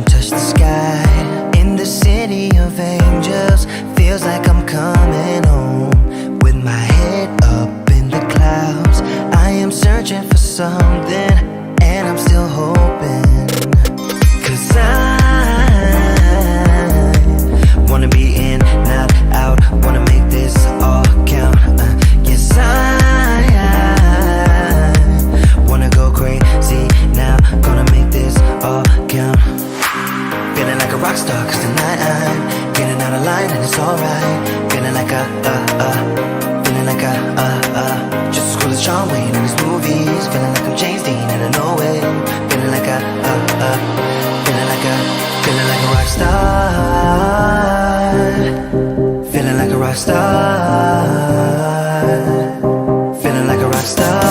and touch the sky. In the city of angels, feels like I'm coming home. With my head up in the clouds, I am searching for something, and I'm still hoping. 'Cause I wanna be in, not out, wanna make this all count. Yes, I wanna go crazy now, gonna make this all count. Feeling like a rock star, 'cause tonight I'm getting out of line and it's alright. Feeling like feeling like just as cool as John Wayne in his movies. Feeling like I'm James Dean and I know it. Feeling like feeling like a rock star. Feeling like a rock star. Feeling like a rock star.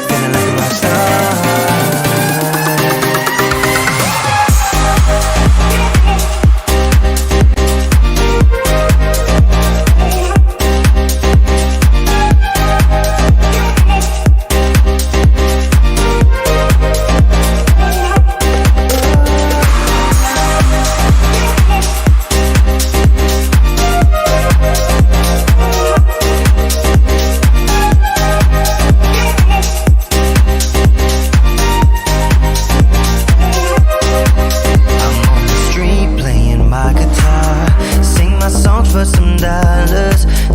Feeling like a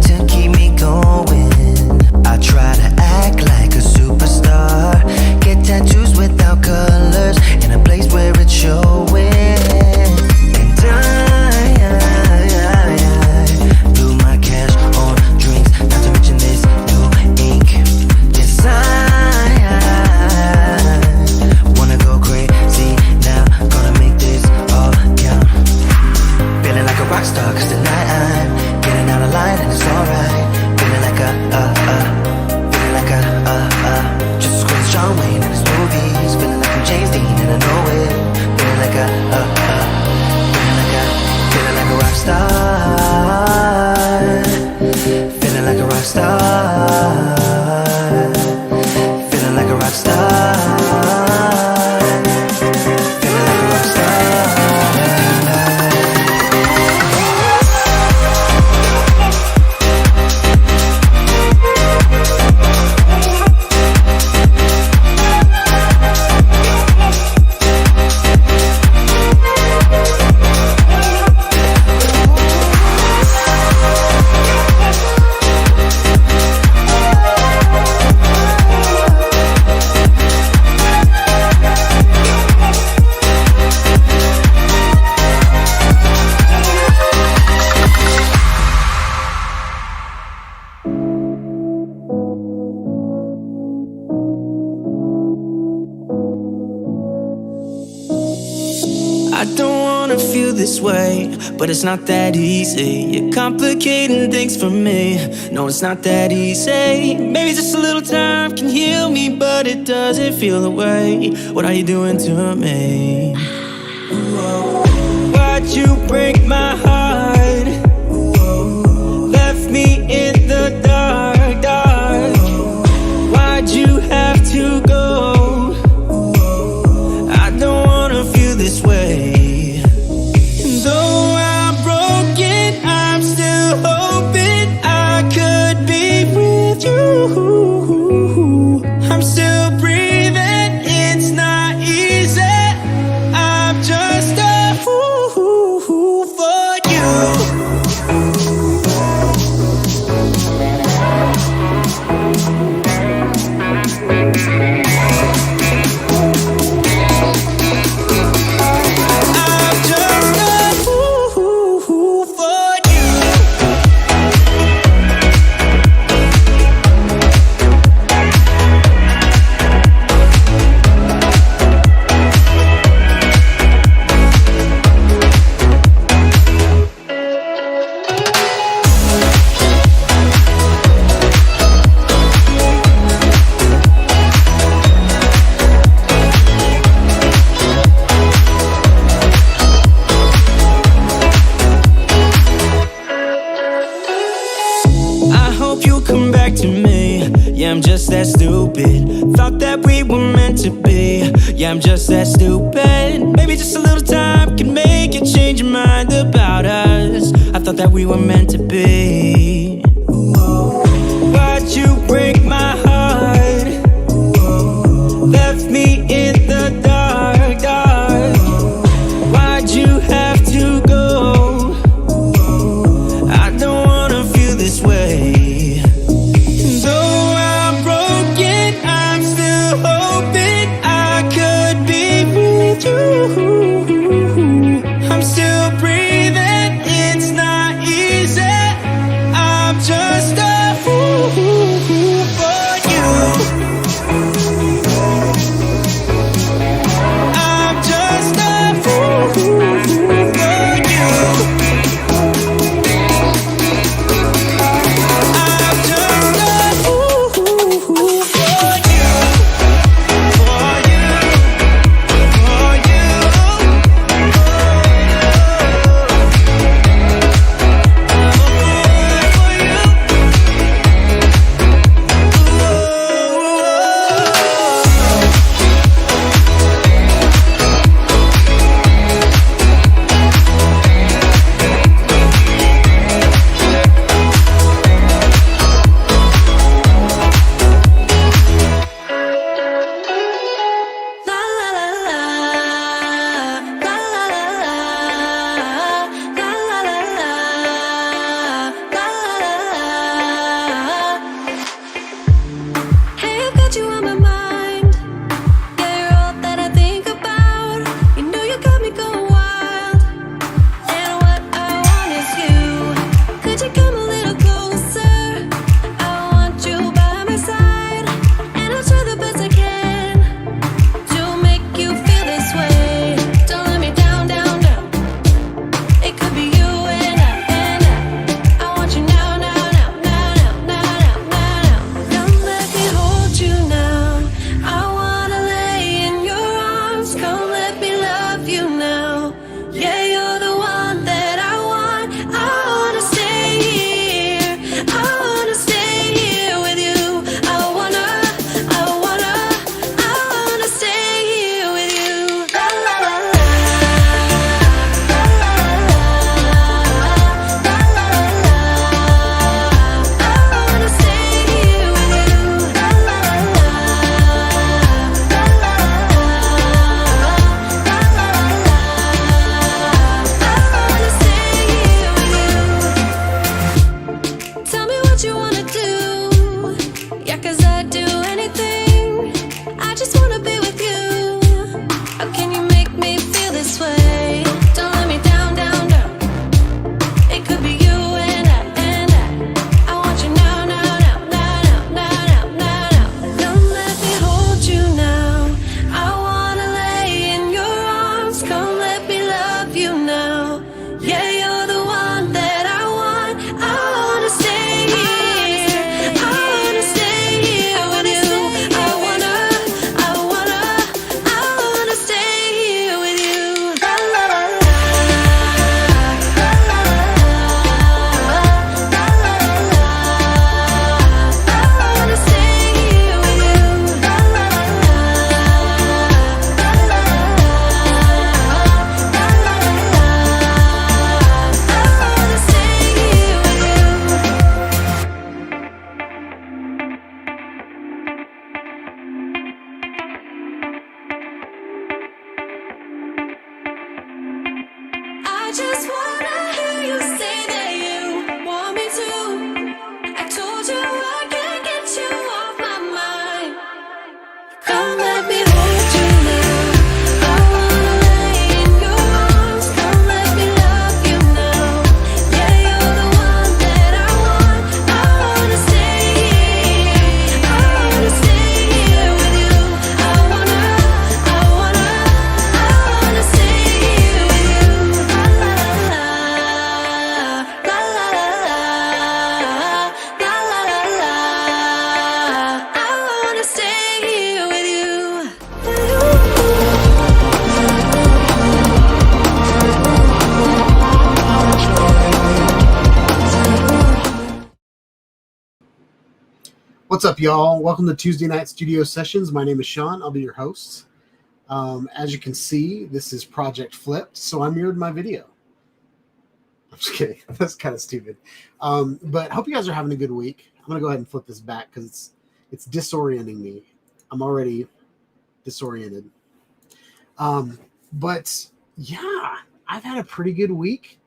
rock star. But it's not that easy. You're complicating things for me. No, it's not that easy. Maybe just a little time can heal me, but it doesn't feel the way. What are you doing to me? Why'd you break my heart? Left me in the dark, dark. Why'd you have to go? I don't wanna feel this way. Though I'm broken, I'm still hoping I could be with you. I'm still breathing, it's not easy. I'm just a fool for you. Yeah, I'm just that stupid. Thought that we were meant to be. Yeah, I'm just that stupid. Maybe just a little time can make you change your mind about us. I thought that we were meant to be. Why'd you break my heart? Left me in the dark, dark. Why'd you have to go? I don't wanna feel this way. Though I'm broken, I'm still hoping I could be with you. I'm still breathing, it's not easy. I'm just a fool for you. I'm just a fool for you. I'm just a fool for you. For you. For you. Hey, I've got you on my mind. Yeah, you're all that I think about. You know you got me going wild. And what I want is you. Could you come a little closer? I want you by my side. And I'll try the best I can to make you feel this way. Don't let me down, down, down. It could be you and I want you now, now, now, now, now, now, now, now. Don't let me hold you now. I wanna lay in your arms. Come let me love you now. Yeah, you're the one that I want. I wanna stay here. I wanna stay here with you. I wanna stay here with you. La la la la. La la la la. La la la la. I wanna stay here with you. La la la la. La la la la. La la la la. I wanna stay here with you. Tell me what you wanna do. Yeah, 'cause I'd do anything. I just wanna be with you. How can you make me feel this way? Don't let me down, down, down. It could be you and I want you now, now, now, now, now, now, now, now. Don't let me hold you now. I wanna lay in your arms. Come let me love you now. Yeah, you're the one that I want. I wanna stay here. I wanna stay here with you. I wanna stay here with you. La la la la. La la la la. La la la la. I wanna stay here with you. La la la la. La la la la. La la la la. I wanna stay here with you. I just wanna hear you say that you want me to. I told you I can't get you off my mind. Come let me hold you now. I wanna lay in your arms. Come let me love you now. Yeah, you're the one that I want. I wanna stay here. I wanna stay here with you. I wanna stay here with you. La la la la. La la la la. La la la la. I wanna stay here with you. What's up, y'all? Welcome to Tuesday Night Studio Sessions. My name is Sean. I'll be your host. As you can see, this is Project Flipped, so I mirrored my video. I'm just kidding. That's kind of stupid. But hope you guys are having a good week. I'm going to go ahead and flip this back because it's disorienting me. I'm already disoriented. But yeah, I've had a pretty good week,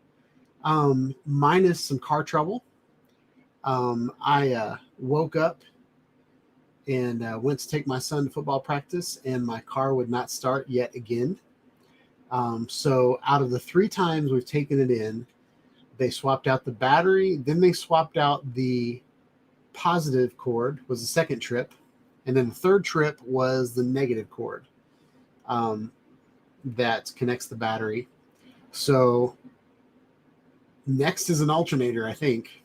minus some car trouble. I woke up and went to take my son to football practice, and my car would not start yet again. So out of the 3 times we've taken it in, they swapped out the battery, then they swapped out the positive cord, was the second trip, and then the third trip was the negative cord that connects the battery. So next is an alternator, I think,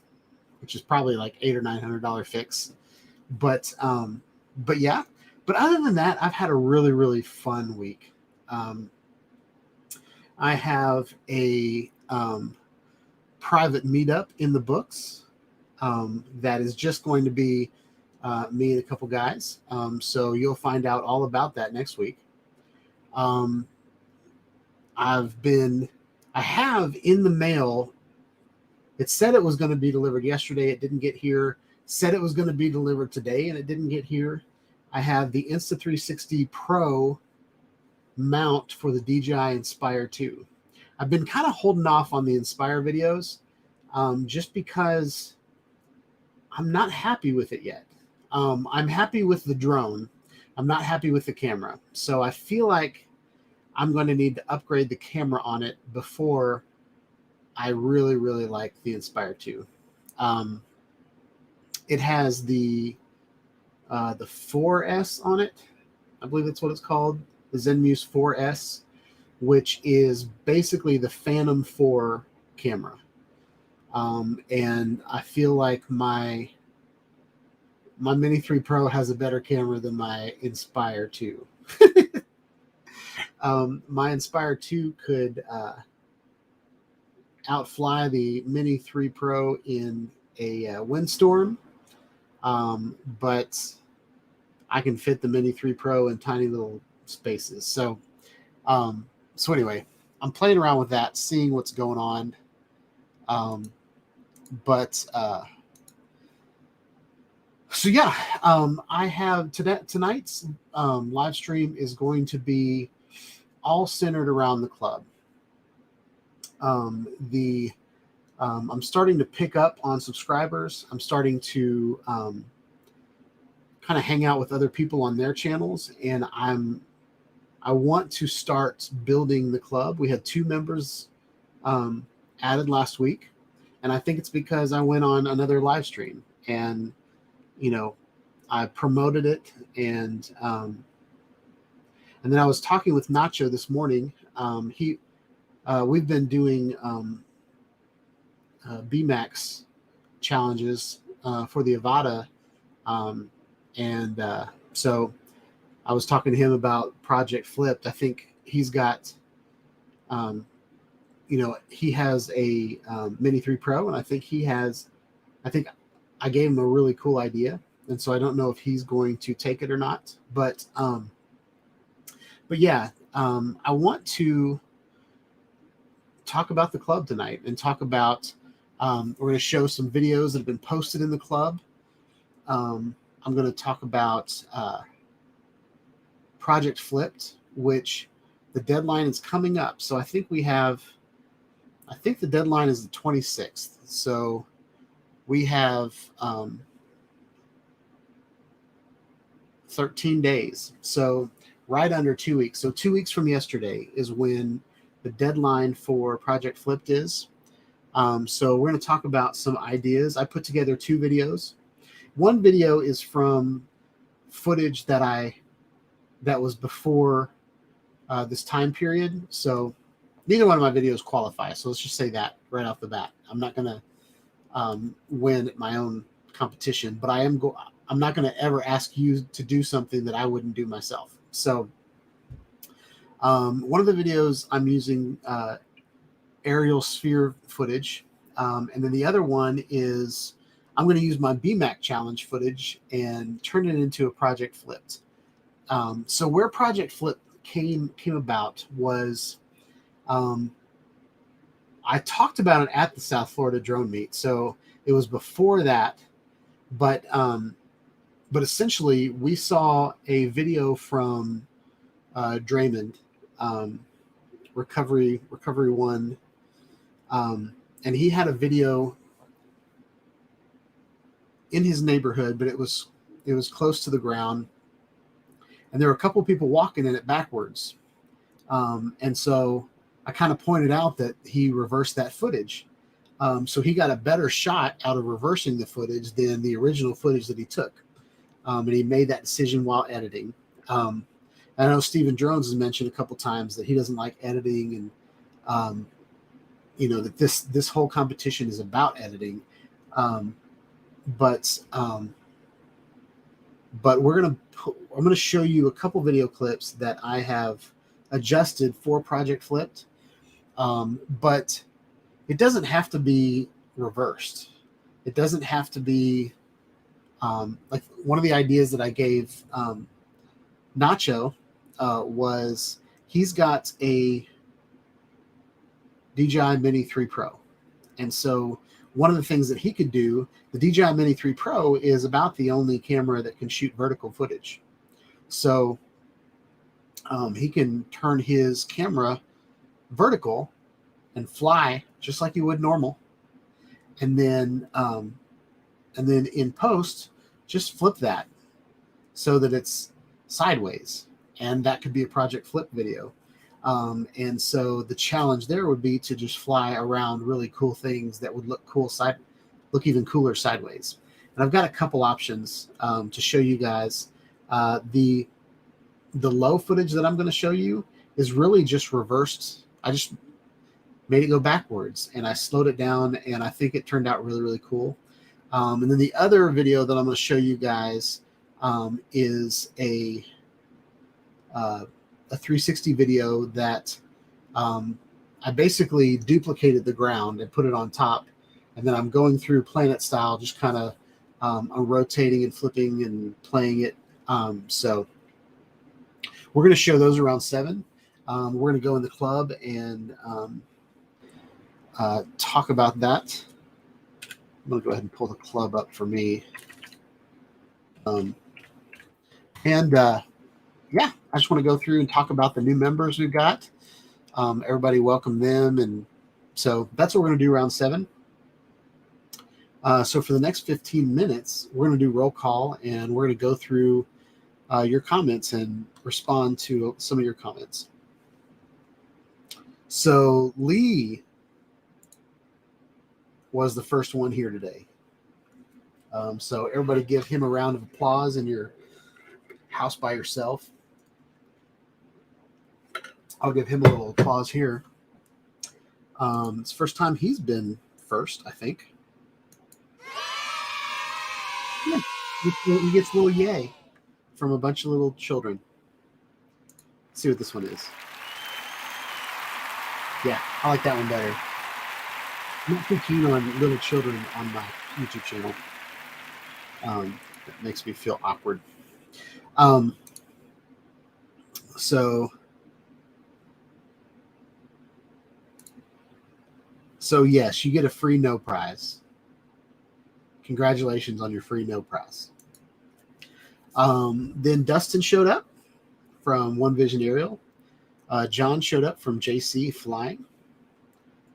which is probably like $800 or $900 fix. But yeah. But other than that, I've had a really, really fun week. I have a private meetup in the books that is just going to be me and a couple guys. So you'll find out all about that next week. I have in the mail, it said it was going to be delivered yesterday. It didn't get here. Said it was going to be delivered today, and it didn't get here. I have the Insta360 Pro mount for the DJI Inspire 2. I've been kind of holding off on the Inspire videos just because I'm not happy with it yet. I'm happy with the drone. I'm not happy with the camera. So I feel like I'm going to need to upgrade the camera on it before I really, really like the Inspire 2. It has the 4S on it. I believe that's what it's called, the Zenmuse 4S, which is basically the Phantom 4 camera. And I feel like my Mini 3 Pro has a better camera than my Inspire 2. My Inspire 2 could outfly the Mini 3 Pro in a windstorm, but I can fit the Mini 3 Pro in tiny little spaces. So anyway, I'm playing around with that, seeing what's going on. So yeah, I have tonight's live stream is going to be all centered around the club. I'm starting to pick up on subscribers. I'm starting to kind of hang out with other people on their channels, and I want to start building the club. We had 2 members added last week, and I think it's because I went on another live stream and I promoted it, and then I was talking with Nacho this morning. We've been doing BMAX challenges for the Avata, so I was talking to him about Project Flipped. I think he's got, he has a Mini 3 Pro, and I think I gave him a really cool idea, and so I don't know if he's going to take it or not. But yeah, I want to talk about the club tonight and talk about. We're going to show some videos that have been posted in the club. I'm going to talk about Project Flipped, which the deadline is coming up. So I think the deadline is the 26th. So we have 13 days. So right under 2 weeks. So 2 weeks from yesterday is when the deadline for Project Flipped is. So we're going to talk about some ideas. I put together 2 videos. One video is from footage that was before this time period. So neither one of my videos qualify. So let's just say that right off the bat. I'm not going to win at my own competition, but I'm not going to ever ask you to do something that I wouldn't do myself. So one of the videos I'm using aerial sphere footage, and then the other one is I'm going to use my BMAC challenge footage and turn it into a Project Flipped. So where Project Flip came about was I talked about it at the South Florida drone meet, so it was before that. But essentially, we saw a video from Draymond, Recovery One, and he had a video in his neighborhood, but it was close to the ground, and there were a couple people walking in it backwards, and so I kind of pointed out that he reversed that footage. So he got a better shot out of reversing the footage than the original footage that he took. And he made that decision while editing. I know Stephen Drones has mentioned a couple times that he doesn't like editing, and that this whole competition is about editing. But I'm gonna show you a couple video clips that I have adjusted for Project Flipped. But it doesn't have to be reversed. It doesn't have to be like one of the ideas that I gave Nacho was he's got a DJI Mini 3 Pro. And so one of the things that he could do, the DJI Mini 3 Pro is about the only camera that can shoot vertical footage. So he can turn his camera vertical and fly just like you would normal, and then in post just flip that so that it's sideways, and that could be a Project Flip video. And so the challenge there would be to just fly around really cool things that would look even cooler sideways. And I've got a couple options to show you guys. The low footage that I'm going to show you is really just reversed. I just made it go backwards, and I slowed it down, and I think it turned out really, really cool. And then the other video that I'm going to show you guys is a 360 video that I basically duplicated the ground and put it on top, and then I'm going through planet style, just kind of I'm rotating and flipping and playing it. So we're going to show those around 7. We're going to go in the club and talk about that. I'm going to go ahead and pull the club up for me. Yeah, I just want to go through and talk about the new members we've got. Everybody welcome them. And so that's what we're going to do around 7. So for the next 15 minutes, we're going to do roll call, and we're going to go through your comments and respond to some of your comments. So Lee was the first one here today. So everybody give him a round of applause in your house by yourself. I'll give him a little applause here. It's the first time he's been first, I think. Yeah, he gets a little yay from a bunch of little children. Let's see what this one is. Yeah, I like that one better. I'm not too keen on little children on my YouTube channel. It makes me feel awkward. So yes, you get a free no prize. Congratulations on your free no prize. Then Dustin showed up from One Vision Aerial. John showed up from JC Flying.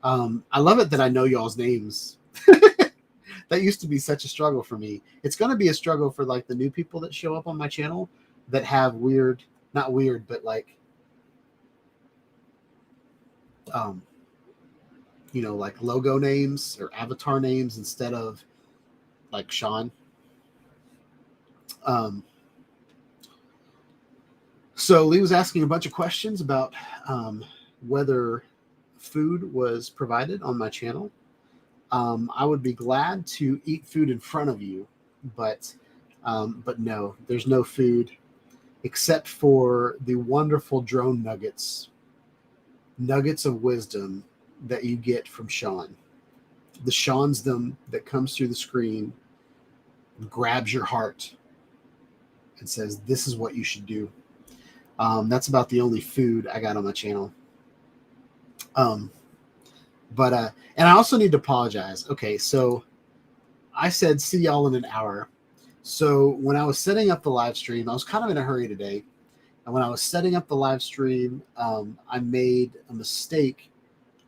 I love it that I know y'all's names. That used to be such a struggle for me. It's going to be a struggle for like the new people that show up on my channel that have not weird, but like, like logo names or avatar names instead of like Sean. So Lee was asking a bunch of questions about whether food was provided on my channel. I would be glad to eat food in front of you, but no, there's no food except for the wonderful drone nuggets of wisdom that you get from Sean. The Sean's them that comes through the screen, grabs your heart, and says, "This is what you should do." That's about the only food I got on my channel. And I also need to apologize. Okay, so I said see y'all in an hour. So when I was setting up the live stream, I was kind of in a hurry today. And when I was setting up the live stream, I made a mistake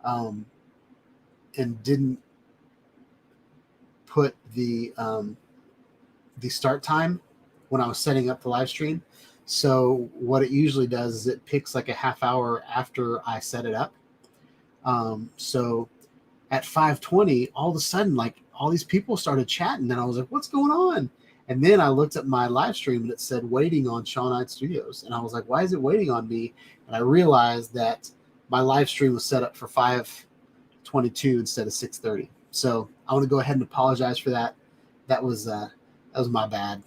and didn't put the start time when I was setting up the live stream. So what it usually does is it picks like a half hour after I set it up. So at 5:20, all of a sudden, like all these people started chatting, and I was like, "What's going on?" And then I looked at my live stream, and it said "waiting on Sean Hyde Studios," and I was like, "Why is it waiting on me?" And I realized that my live stream was set up for 5:22 instead of 6:30. So I want to go ahead and apologize for that. That was my bad.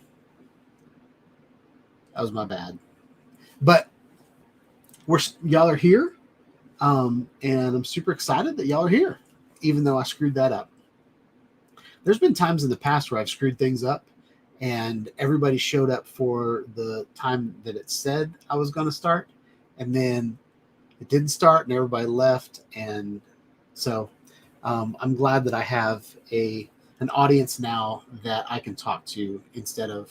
That was my bad. But y'all are here, and I'm super excited that y'all are here, even though I screwed that up. There's been times in the past where I've screwed things up, and everybody showed up for the time that it said I was going to start, and then it didn't start, and everybody left. And so I'm glad that I have an audience now that I can talk to instead of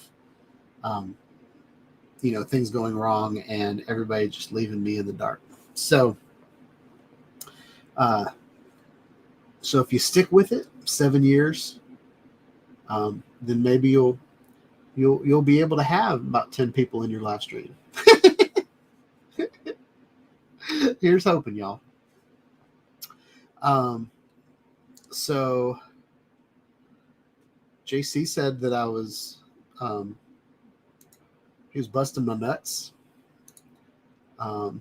things going wrong and everybody just leaving me in the dark. So if you stick with it 7 years, then maybe you'll be able to have about 10 people in your live stream. Here's hoping, y'all. So JC said that I was he was busting my nuts.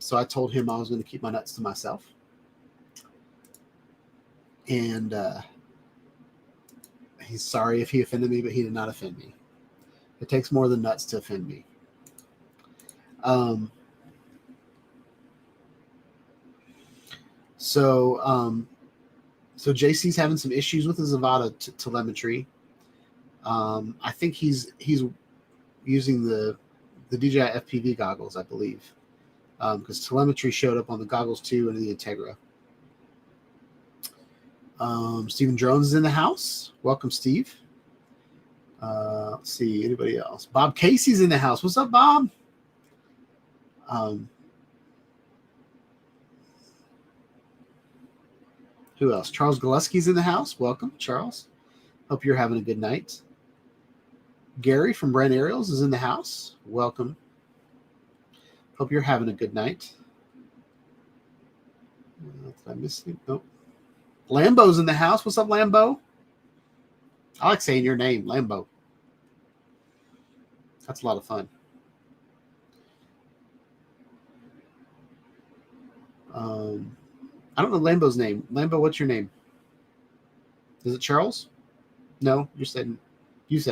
So I told him I was going to keep my nuts to myself. And he's sorry if he offended me, but he did not offend me. It takes more than nuts to offend me. So JC's having some issues with his Avata telemetry. I think he's using the DJI FPV goggles, I believe, because telemetry showed up on the goggles too and the Integra. Stephen Drones is in the house. Welcome, Steve. Let's see, anybody else? Bob Casey's in the house. What's up, Bob? Who else? Charles Gillespie's in the house. Welcome, Charles. Hope you're having a good night. Gary from Brand Aerials is in the house. Welcome. Hope you're having a good night. Did I miss you? Nope. Lambo's in the house. What's up, Lambo? I like saying your name, Lambo. That's a lot of fun. I don't know Lambo's name. Lambo, what's your name? Is it Charles? No, you said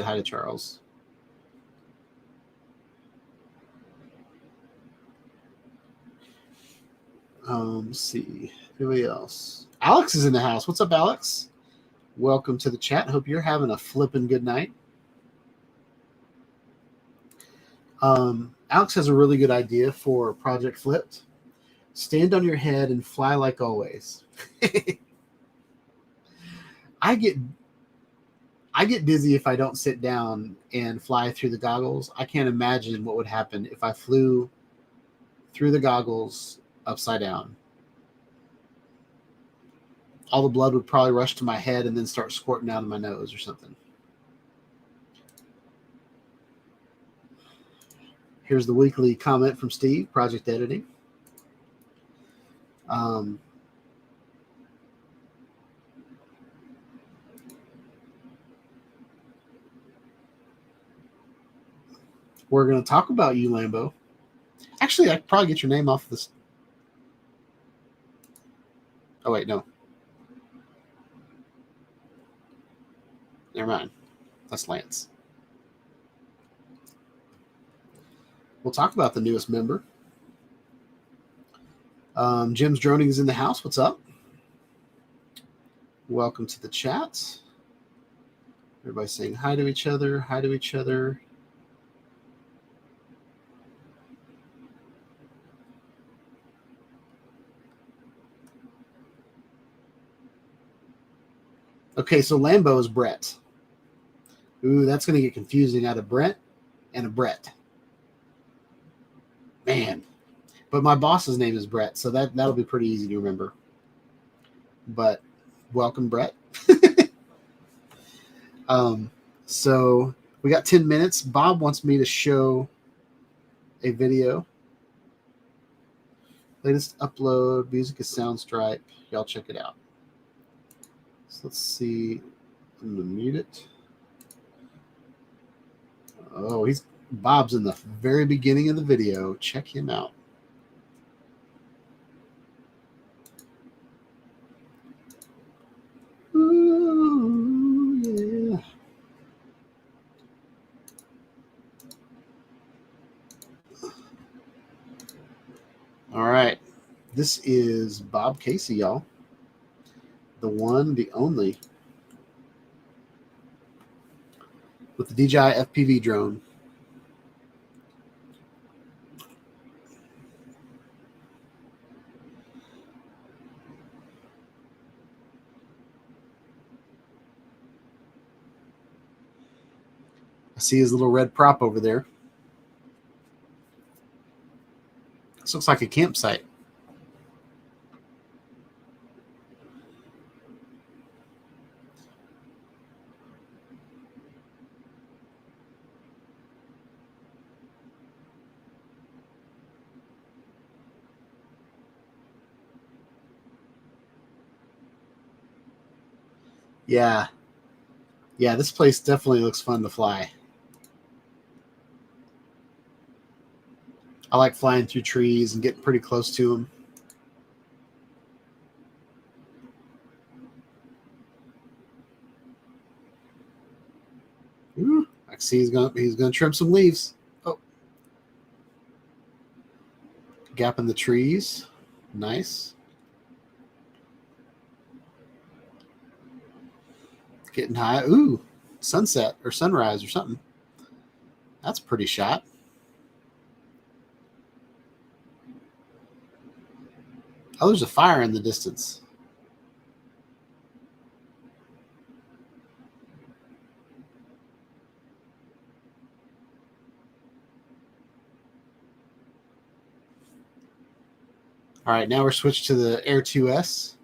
hi to Charles. Let's see. Anybody else? Alex is in the house. What's up, Alex? Welcome to the chat. Hope you're having a flipping good night. Alex has a really good idea for Project Flipped. Stand on your head and fly like always. I get dizzy if I don't sit down and fly through the goggles. I can't imagine what would happen if I flew through the goggles upside down. All the blood would probably rush to my head and then start squirting out of my nose or something. Here's the weekly comment from Steve, Project Editing. We're going to talk about you, Lambo. Actually, I could probably get your name off this. Oh, wait, no. Never mind. That's Lance. We'll talk about the newest member. Jim's Droning is in the house. What's up? Welcome to the chat. Everybody saying hi to each other. Hi to each other. Okay, so Lambo is Brett. Ooh, that's going to get confusing out of Brent and a Brett. Man. But my boss's name is Brett, so that'll be pretty easy to remember. But welcome, Brett. So we got 10 minutes. Bob wants me to show a video. Latest upload, music is Soundstripe. Y'all check it out. So let's see. I'm gonna mute it. Oh, Bob's in the very beginning of the video. Check him out. Ooh, yeah. All right. This is Bob Casey, y'all. The one, the only. With the DJI FPV drone. I see his little red prop over there. This looks like a campsite. Yeah. Yeah, this place definitely looks fun to fly. I like flying through trees and getting pretty close to them. Ooh, I can see he's gonna trim some leaves. Oh, gap in the trees, nice. Getting high. Ooh, sunset or sunrise or something. That's a pretty shot. Oh, there's a fire in the distance. All right, now we're switched to the Air 2S.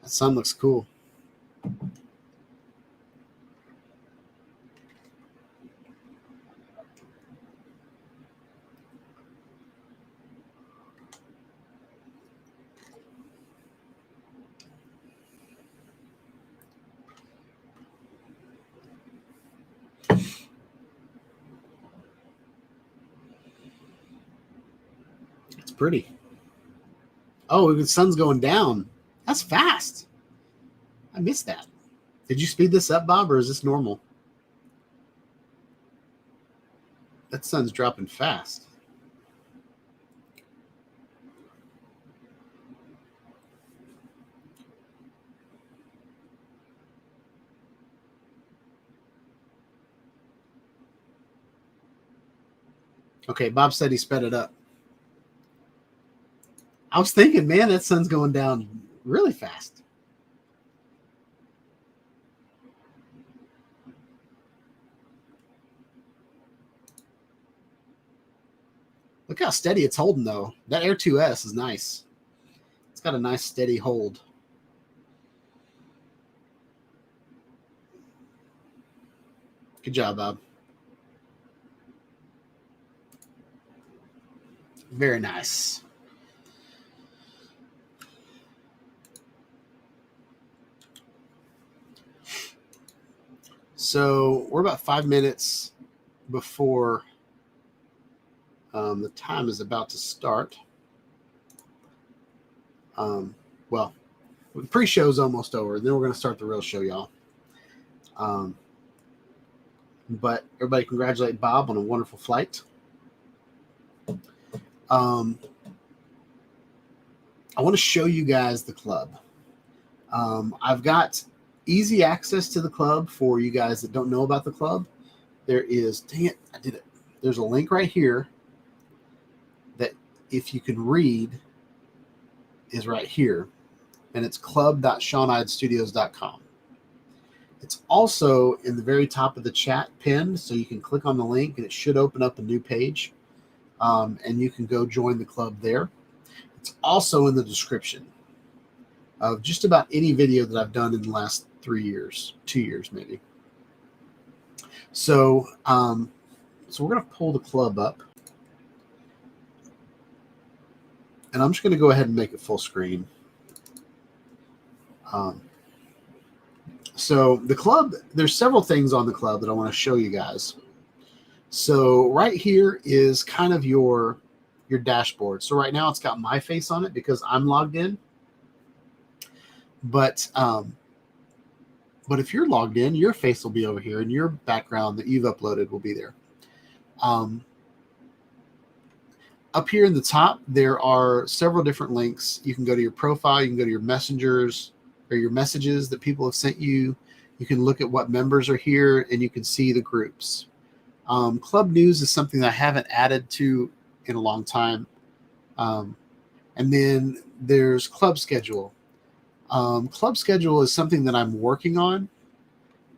That sun looks cool. It's pretty. Oh, the sun's going down. That's fast. I missed that. Did you speed this up, Bob, or is this normal? That sun's dropping fast. Okay, Bob said he sped it up. I was thinking, man, that sun's going down really fast. Look how steady it's holding, though. That Air 2S is nice. It's got a nice steady hold. Good job, Bob. Very nice. So we're about 5 minutes before the time is about to start. Well, the pre-show is almost over. Then we're going to start the real show, y'all. But everybody congratulate Bob on a wonderful flight. I want to show you guys the club. I've got easy access to the club for you guys that don't know about the club. There is, dang it, I did it. There's a link right here that, if you can read, is right here. And it's club.shawnidestudios.com. It's also in the very top of the chat pinned, so you can click on the link and it should open up a new page. And you can go join the club there. It's also in the description of just about any video that I've done in the last 3 years, 2 years maybe. So, so we're going to pull the club up. And I'm just going to go ahead and make it full screen. So the club, there's several things on the club that I want to show you guys. So right here is kind of your dashboard. So right now it's got my face on it because I'm logged in. But if you're logged in, your face will be over here and your background that you've uploaded will be there. Up here in the top, there are several different links. You can go to your profile, you can go to your messengers or your messages that people have sent you. You can look at what members are here and you can see the groups. Club news is something that I haven't added to in a long time. And then there's club schedule. Club schedule is something that I'm working on.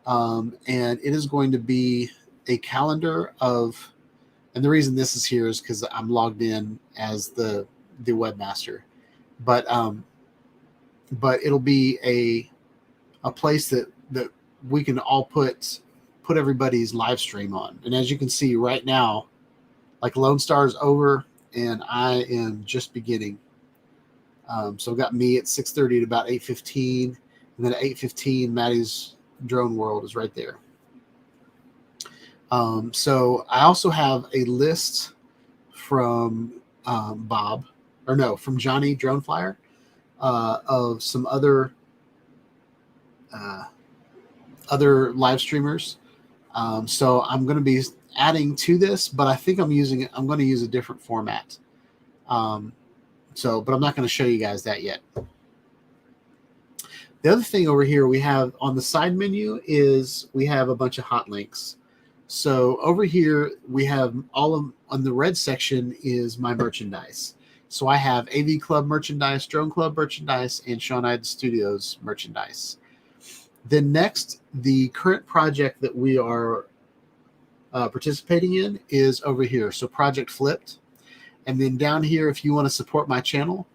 And it is going to be a calendar of, and the reason this is here is because I'm logged in as the webmaster, but it'll be a place that we can all put everybody's live stream on. And as you can see right now, like Lone Star is over and I am just beginning. So I've got me at 6:30 at about 8:15, and then at 8:15, Maddie's Drone World is right there. So I also have a list from from Johnny Drone Flyer of some other live streamers. So I'm going to be adding to this, but I think I'm going to use a different format. But I'm not going to show you guys that yet. The other thing over here we have on the side menu is we have a bunch of hot links. So over here we have on the red section is my merchandise. So I have AV Club merchandise, Drone Club merchandise, and Shawnide Studios merchandise. Then next, the current project that we are participating in is over here. So Project Flipped. And then down here, if you want to support my channel,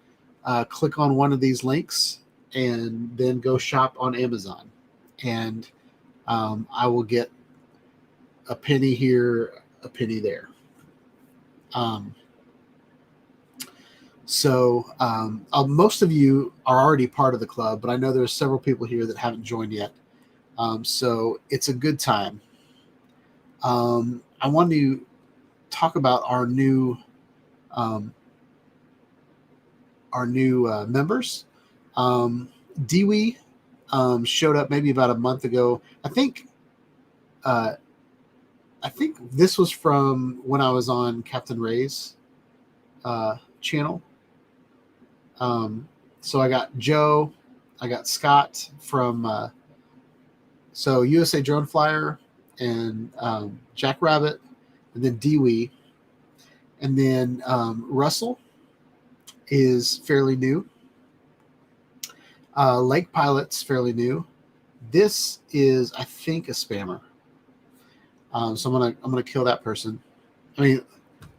click on one of these links and then go shop on Amazon. And I will get a penny here, a penny there. Most of you are already part of the club, but I know there's several people here that haven't joined yet. So it's a good time. I want to talk about our new members. Dewey showed up maybe about a month ago. I think this was from when I was on Captain Ray's channel. So I got Joe, I got Scott from USA Drone Flyer, and Jack Rabbit, and then Dewey, and then Russell is fairly new. Lake Pilot's fairly new. This is, I think, a spammer. So I'm gonna kill that person. I mean,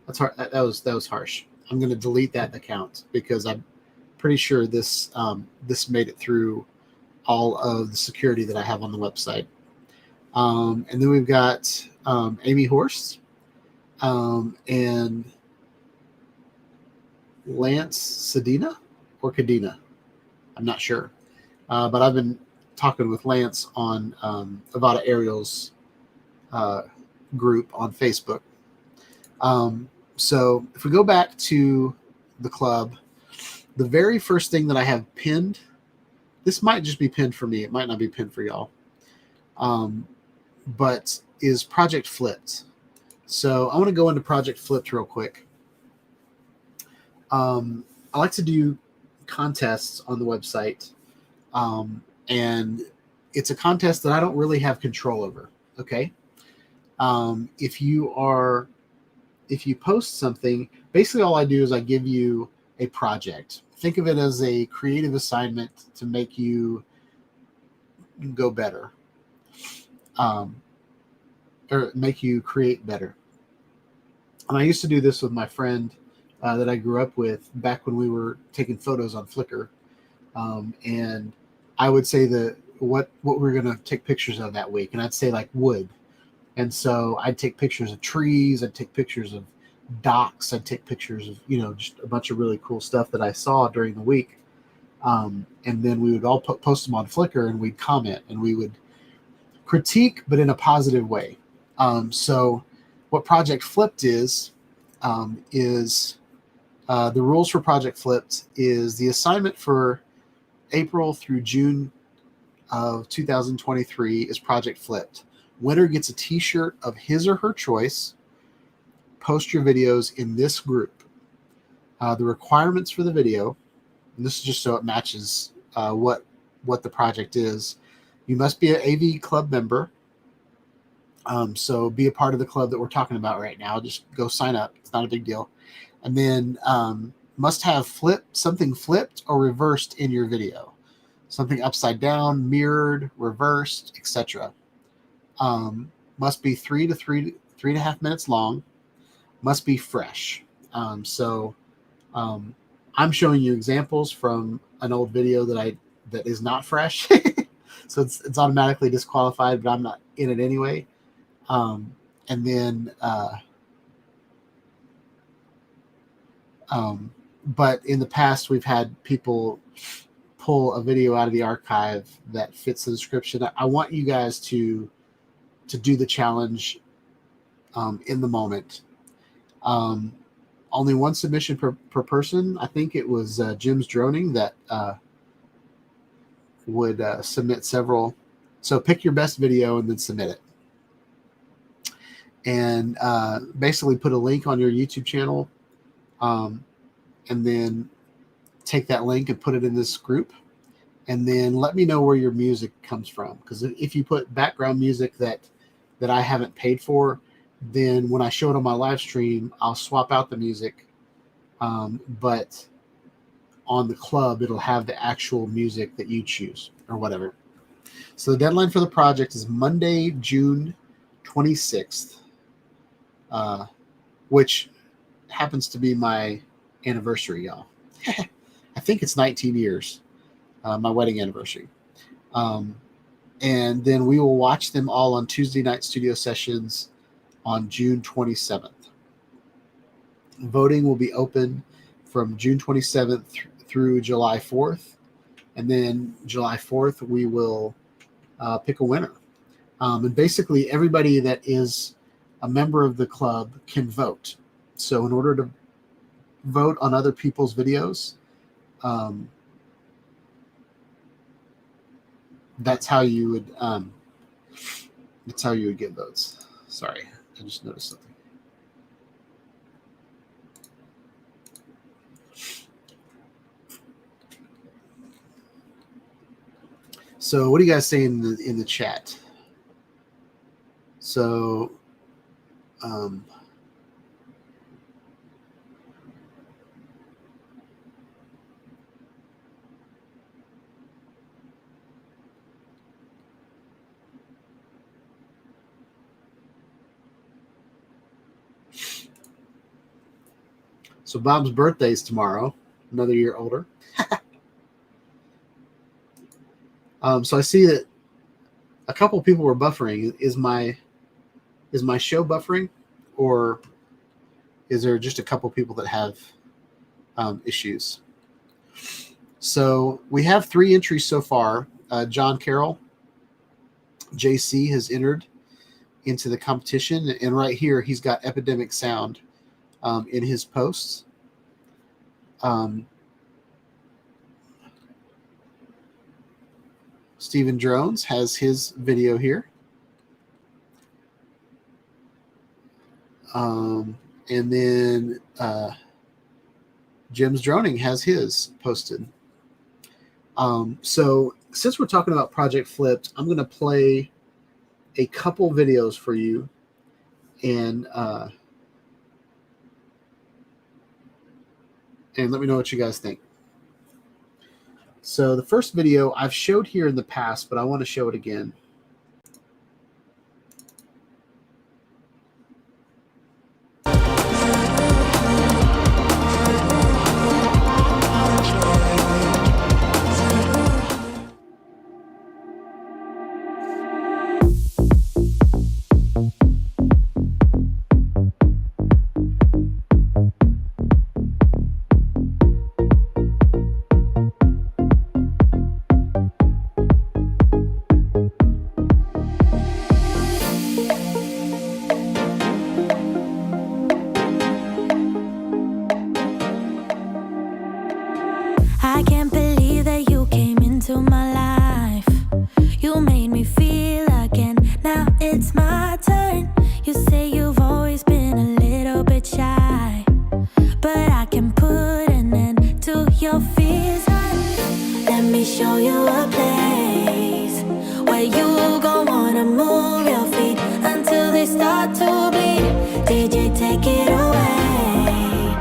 that's hard. That was harsh. I'm gonna delete that account because I'm pretty sure this made it through all of the security that I have on the website. And then we've got Amy Horst and Lance Cadena. I'm not sure. But I've been talking with Lance on Avada Aerial's group on Facebook. So if we go back to the club, the very first thing that I have pinned, this might just be pinned for me. It might not be pinned for y'all. but is Project Flipped. So I want to go into Project Flipped real quick. I like to do contests on the website, and it's a contest that I don't really have control over. Okay. If you post something, basically all I do is I give you a project. Think of it as a creative assignment to make you go better, or make you create better. And I used to do this with my friend that I grew up with back when we were taking photos on Flickr. And I would say that what we're going to take pictures of that week. And I'd say like wood. And so I'd take pictures of trees. I'd take pictures of docks. I'd take pictures of, just a bunch of really cool stuff that I saw during the week. And then we would all post them on Flickr, and we'd comment, and we would critique, but in a positive way. So what Project Flipped is the rules for Project Flipped is the assignment for April through June of 2023 is Project Flipped. Winner gets a t-shirt of his or her choice. Post your videos in this group. The requirements for the video, and this is just so it matches what the project is. You must be an AV club member. So be a part of the club that we're talking about right now. Just go sign up. It's not a big deal. And then must have something flipped or reversed in your video. Something upside down, mirrored, reversed, etc. Must be 3 to 3.5 minutes long. Must be fresh. I'm showing you examples from an old video that is not fresh. So it's automatically disqualified, but I'm not in it anyway. And then but in the past we've had people pull a video out of the archive that fits the description. I want you guys to do the challenge in the moment. Only one submission per person. I think it was Jim's Droning that would submit several. So pick your best video and then submit it. And basically put a link on your YouTube channel, and then take that link and put it in this group. And then let me know where your music comes from. Because if you put background music that I haven't paid for, then when I show it on my live stream, I'll swap out the music. But on the club, it'll have the actual music that you choose or whatever. So the deadline for the project is Monday, June 26th, which happens to be my anniversary, y'all. I think it's 19 years, my wedding anniversary. And then we will watch them all on Tuesday night studio sessions on June 27th. Voting will be open from June 27th through July 4th. And then July 4th, we will pick a winner. And basically everybody that is a member of the club can vote. So in order to vote on other people's videos, that's how you would get votes. Sorry, I just noticed something. So what do you guys say in the chat? So so Bob's birthday is tomorrow, another year older. So I see that a couple people were buffering. Is my show buffering, or is there just a couple people that have issues? So we have 3 entries so far. John Carroll, JC, has entered into the competition, and right here he's got Epidemic Sound in his posts. Stephen Drones has his video here. And then Jim's Droning has his posted. So since we're talking about Project Flipped, I'm going to play a couple videos for you, and let me know what you guys think. So the first video I've showed here in the past, but I want to show it again. I can't believe that you came into my life. You made me feel again. Now it's my turn. You say you've always been a little bit shy, but I can put an end to your fears. Let me show you a place where you gon' wanna move your feet until they start to bleed. DJ, take it away.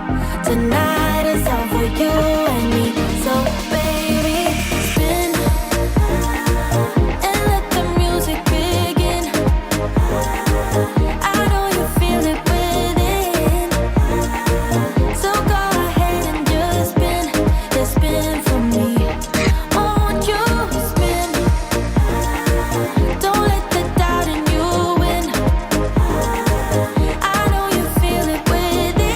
Tonight is all for you and me. So baby, spin and let the music begin. I know you feel it within. So go ahead and just spin for me. Won't you spin? Don't let the doubt in you win. I know you feel it within.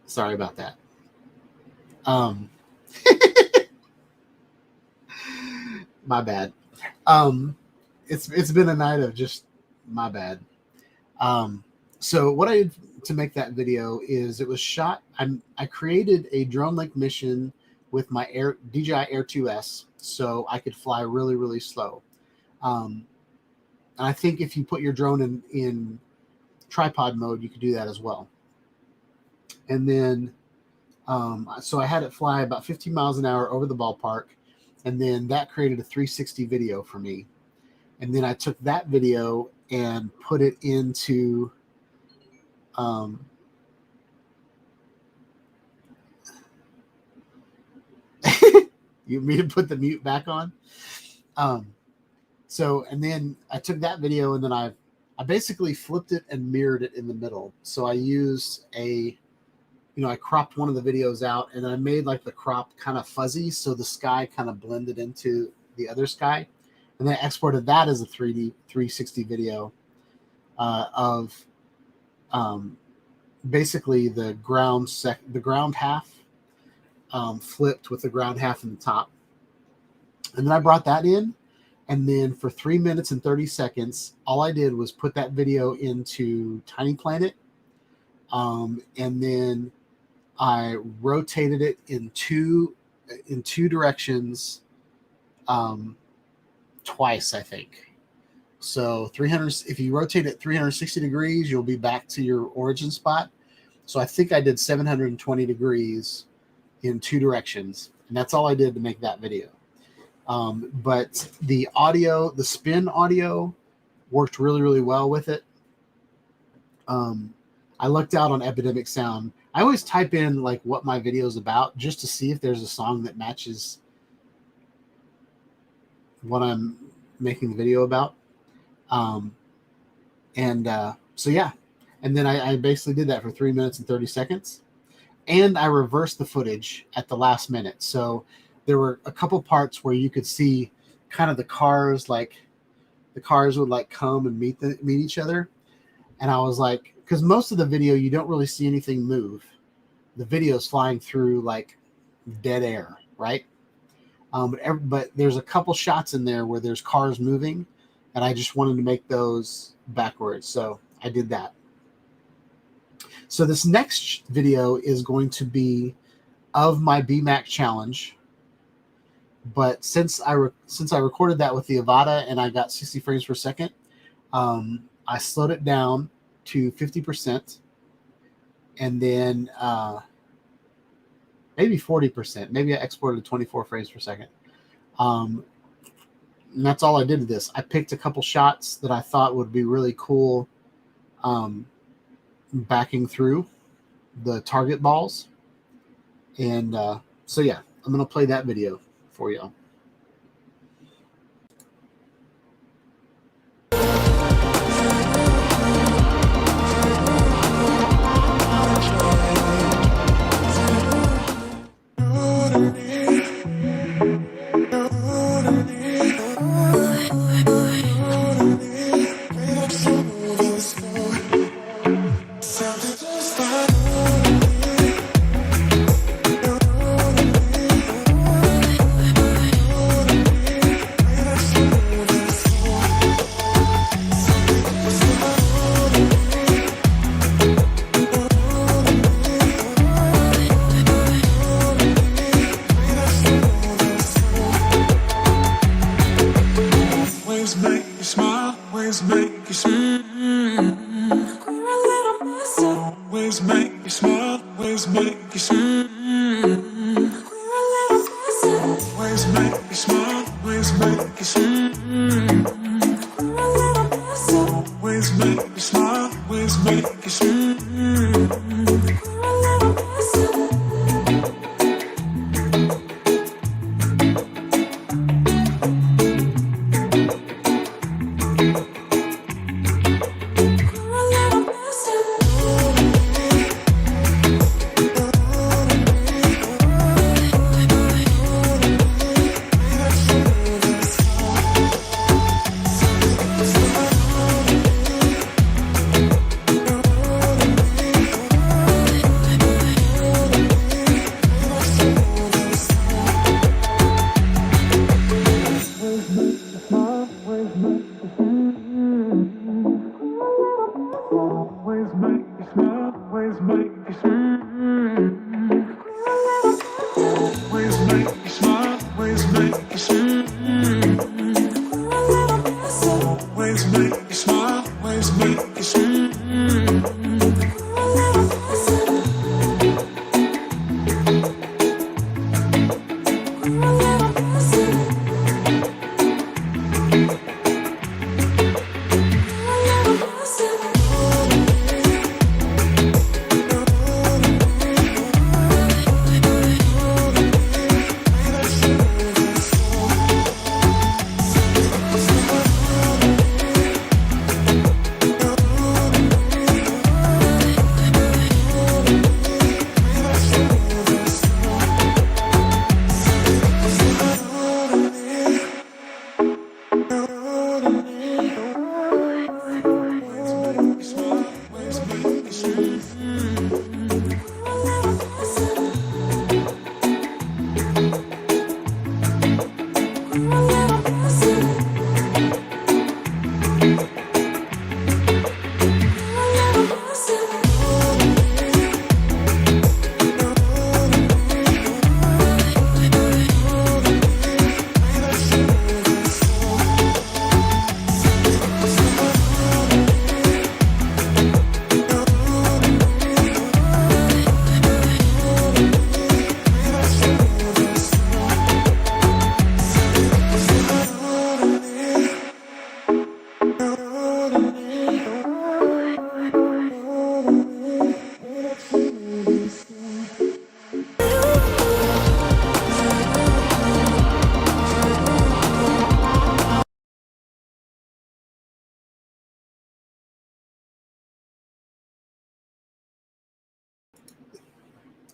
Sorry about that. My bad. It's been a night of just my bad. So what I did to make that video is it was shot. I created a drone link mission with my DJI Air 2S, so I could fly really, really slow. And I think if you put your drone in tripod mode, you could do that as well. And then, so I had it fly about 15 miles an hour over the ballpark, and then that created a 360 video for me. And then I took that video and put it into you want me to put the mute back on? So, and then I took that video and then I basically flipped it and mirrored it in the middle. So I used I cropped one of the videos out, and then I made like the crop kind of fuzzy, so the sky kind of blended into the other sky. And then I exported that as a 360 video of basically the ground half flipped with the ground half in the top. And then I brought that in, and then for 3 minutes and 30 seconds, all I did was put that video into Tiny Planet, and then I rotated it in two directions twice, I think. So 300, if you rotate it 360 degrees, you'll be back to your origin spot. So I think I did 720 degrees in two directions, and that's all I did to make that video. But the audio, the spin audio, worked really, really well with it. I looked out on Epidemic Sound. I always type in like what my video is about just to see if there's a song that matches what I'm making the video about. So yeah, and then I basically did that for 3 minutes and 30 seconds, and I reversed the footage at the last minute. So there were a couple parts where you could see kind of the cars, like the cars would like come and meet each other. And I was like, because most of the video, you don't really see anything move. The video is flying through like dead air, right? But there's a couple shots in there where there's cars moving, and I just wanted to make those backwards. So I did that. So this next video is going to be of my BMAC challenge. But since I recorded that with the Avata and I got 60 frames per second, I slowed it down to 50%, and then maybe 40%. Maybe I exported to 24 frames per second. And that's all I did with this. I picked a couple shots that I thought would be really cool backing through the target balls. And so yeah, I'm going to play that video for y'all. Always make you smile, always make you smile. Always make you smile, always make you smile. Always make you smile, always make you smile.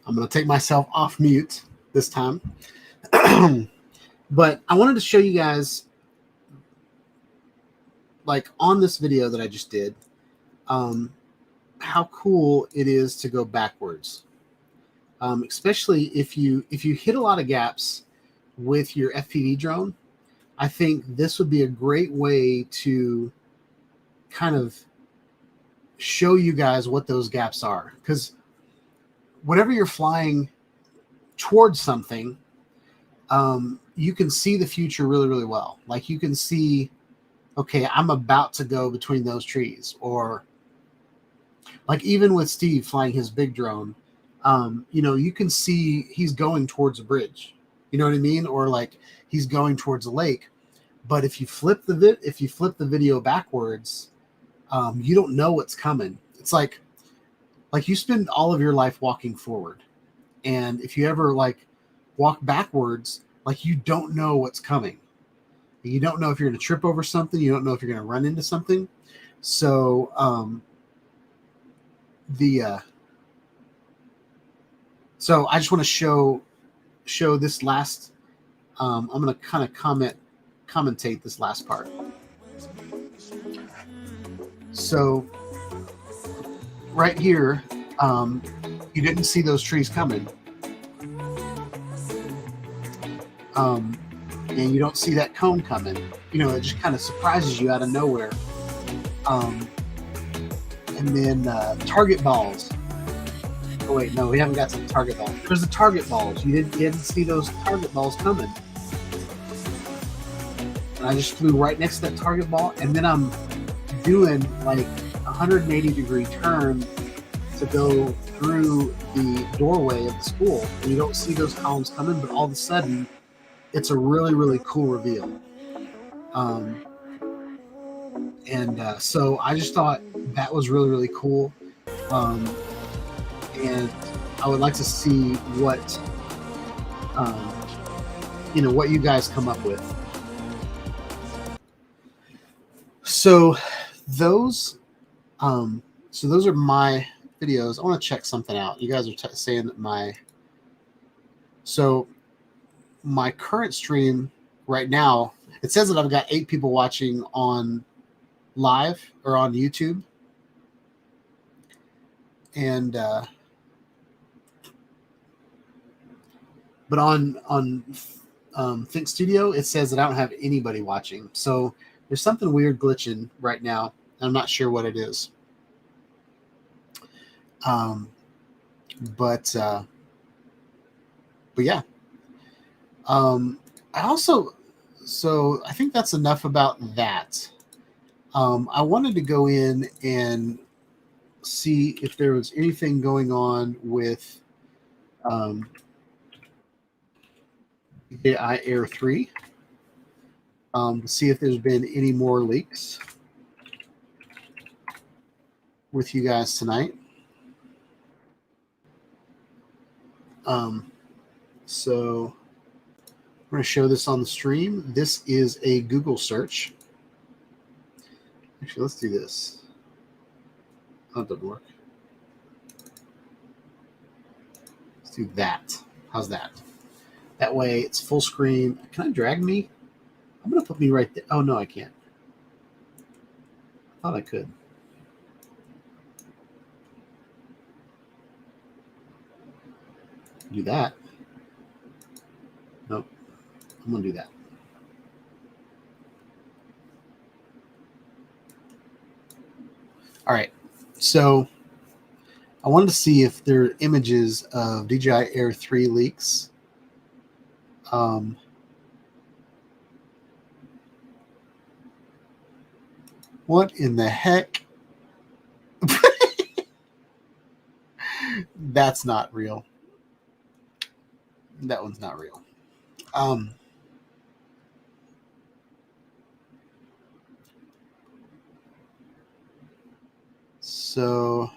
I'm going to take myself off mute this time. But I wanted to show you guys, like on this video that I just did, how cool it is to go backwards. Especially if you hit a lot of gaps with your FPV drone. I think this would be a great way to kind of show you guys what those gaps are, because whenever you're flying towards something, you can see the future really, really well. Like you can see, okay, I'm about to go between those trees. Or like even with Steve flying his big drone, you can see he's going towards a bridge. You know what I mean? Or like he's going towards a lake. But if you flip the video backwards, you don't know what's coming. It's like you spend all of your life walking forward, and if you ever like walk backwards, like you don't know what's coming. You don't know if you're going to trip over something. You don't know if you're going to run into something. So so I just want to show this last. I'm going to kind of commentate this last part. So right here, you didn't see those trees coming. And you don't see that cone coming. It just kind of surprises you out of nowhere. And then target balls. Oh wait, no, we haven't got to the target balls. There's the target balls. You didn't see those target balls coming. And I just flew right next to that target ball, and then I'm doing like 180-degree turn to go through the doorway of the school. And you don't see those columns coming, but all of a sudden, it's a really, really cool reveal. So I just thought that was really, really cool. And I would like to see what you guys come up with. So those are my videos. I want to check something out. You guys are saying that my current stream right now, it says that I've got 8 people watching on live or on YouTube. And but on Think Studio, it says that I don't have anybody watching. So There's something weird glitching right now. I'm not sure what it is. But yeah. I also, so I think that's enough about that. I wanted to go in and see if there was anything going on with DJI Air 3, to see if there's been any more leaks with you guys tonight. So I'm going to show this on the stream. This is a Google search. Actually, let's do this. Oh, that doesn't work. Let's do that. How's that? That way it's full screen. Can I drag me? I'm going to put me right there. Oh, no, I can't. I thought I could. Do that. Nope. I'm going to do that. All right. So I wanted to see if there are images of DJI Air 3 leaks. What in the heck? That's not real. That one's not real. So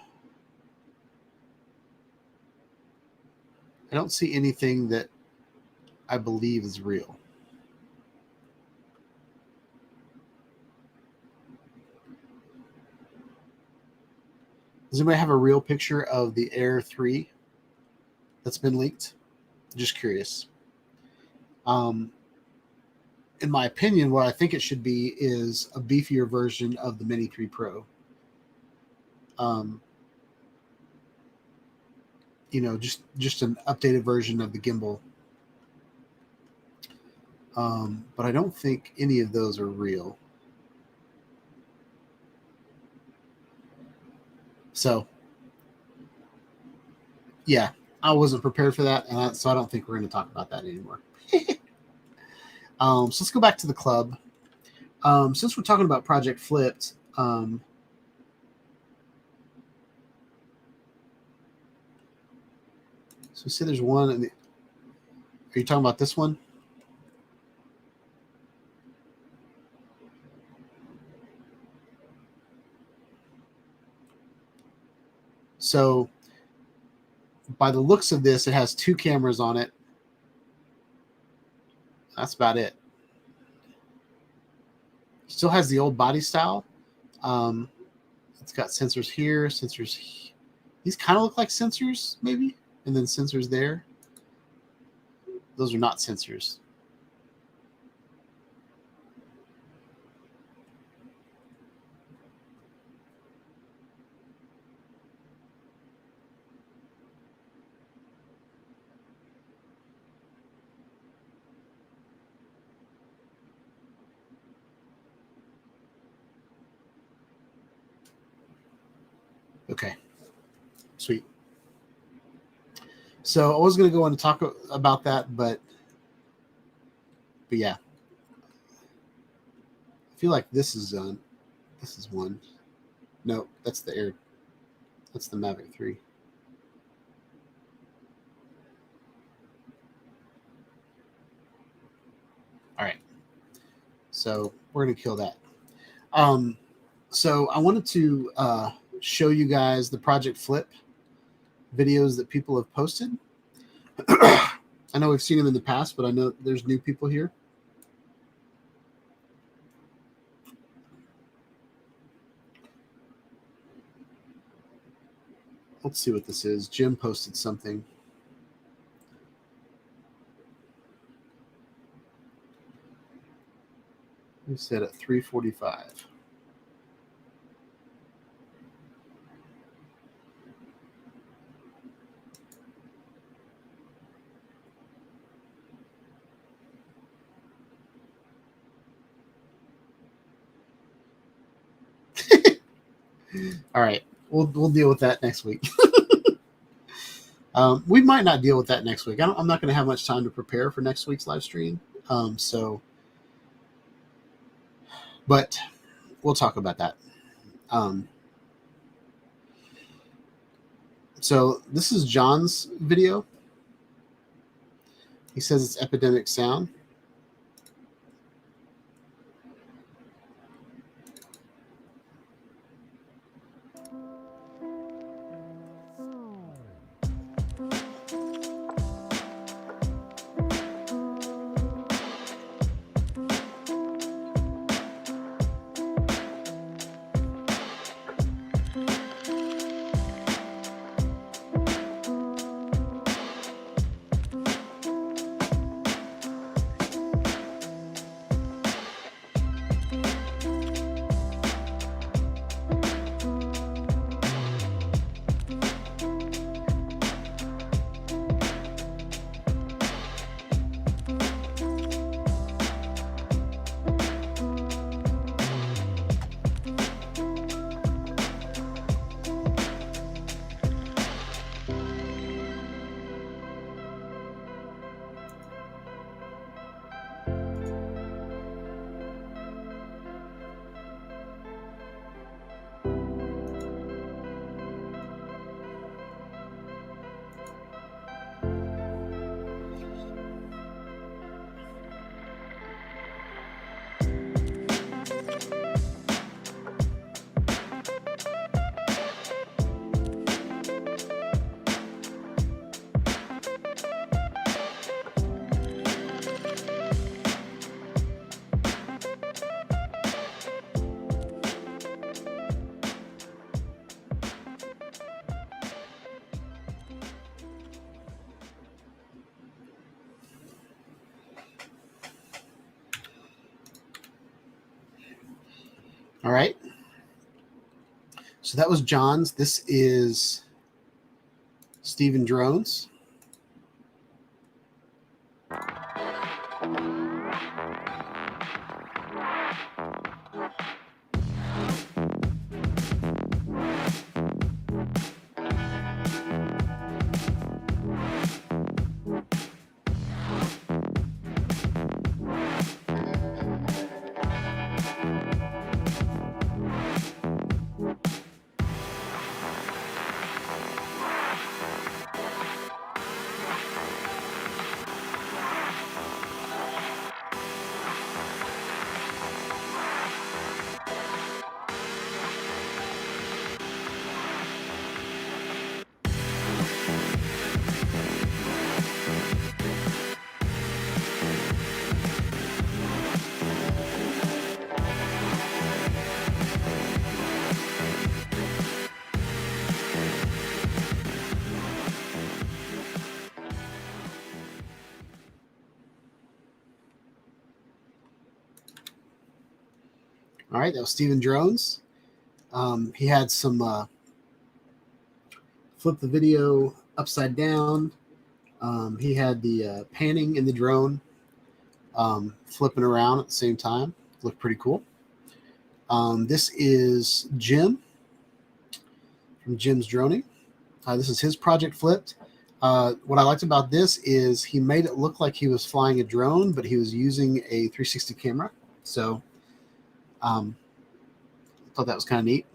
I don't see anything that I believe is real. Does anybody have a real picture of the Air 3 that's been leaked? Just curious. In my opinion, what I think it should be is a beefier version of the Mini 3 Pro. You know, just an updated version of the gimbal. But I don't think any of those are real. So, yeah, I wasn't prepared for that, and so I don't think we're going to talk about that anymore. So let's go back to the club. Since we're talking about Project Flipped, so we say there's one. Are you talking about this one? So by the looks of this, it has 2 cameras on it. That's about it. Still has the old body style. It's got sensors here, sensors. These kind of look like sensors, maybe, and then sensors there. Those are not sensors. Okay, sweet. So I was going to go on and talk about that, but yeah, I feel like this is one. No, that's the Air. That's the Mavic 3. All right, so we're going to kill that. So I wanted to show you guys the Project Flip videos that people have posted. I know we've seen them in the past, but I know there's new people here. Let's see what this is. Jim posted something. He said at 3:45. All right, we'll deal with that next week. We might not deal with that next week. I'm not going to have much time to prepare for next week's live stream. But we'll talk about that. So this is John's video. He says it's epidemic sound. All right. So that was John's. This is Steven Drones. All right, that was Steven Drones. He had some flip the video upside down. He had the panning in the drone flipping around at the same time. Looked pretty cool. This is Jim from Jim's Droning. This is his project flipped. What I liked about this is he made it look like he was flying a drone, but he was using a 360 camera. So thought that was kind of neat.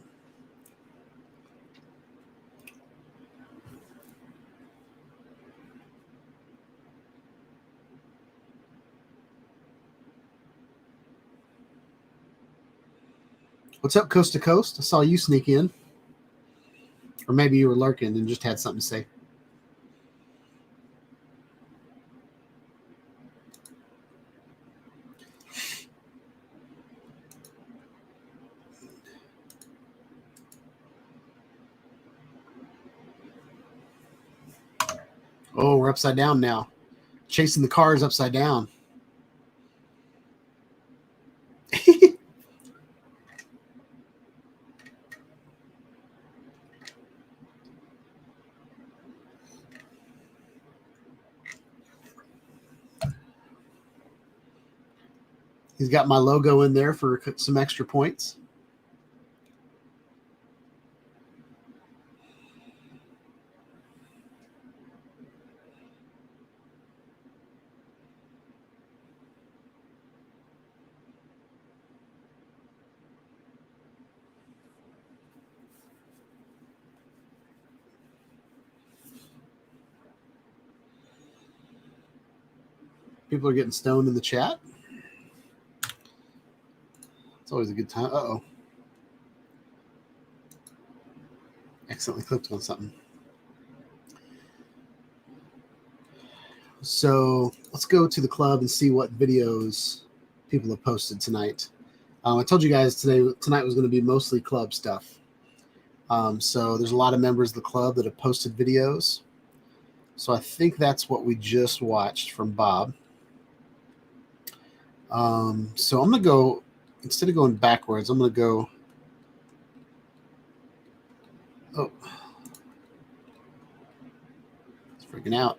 What's up, Coast to Coast? I saw you sneak in. Or maybe you were lurking and just had something to say. Oh, we're upside down now. Chasing the cars upside down. He's got my logo in there for some extra points. People are getting stoned in the chat. It's always a good time. Uh-oh. Accidentally clicked on something. So let's go to the club and see what videos people have posted tonight. I told you guys tonight was going to be mostly club stuff. So there's a lot of members of the club that have posted videos. So I think that's what we just watched from Bob. So I'm going to go, instead of going backwards, I'm going to go. Oh, it's freaking out.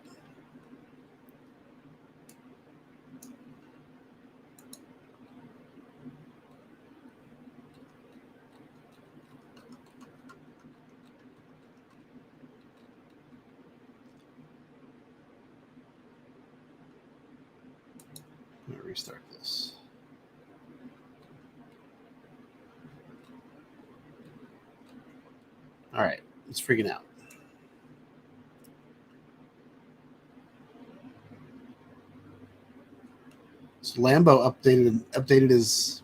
I'm going to restart this. All right, it's freaking out. So Lambo updated his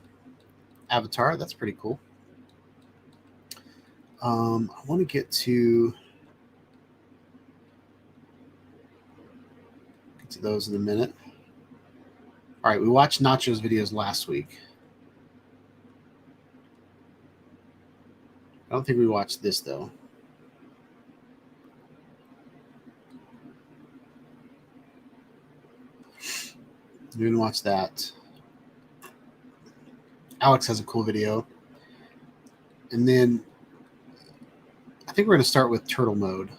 avatar. That's pretty cool. I want to get to those in a minute. All right, we watched Nacho's videos last week. I don't think we watched this, though. We didn't watch that. Alex has a cool video. And then I think we're going to start with turtle mode.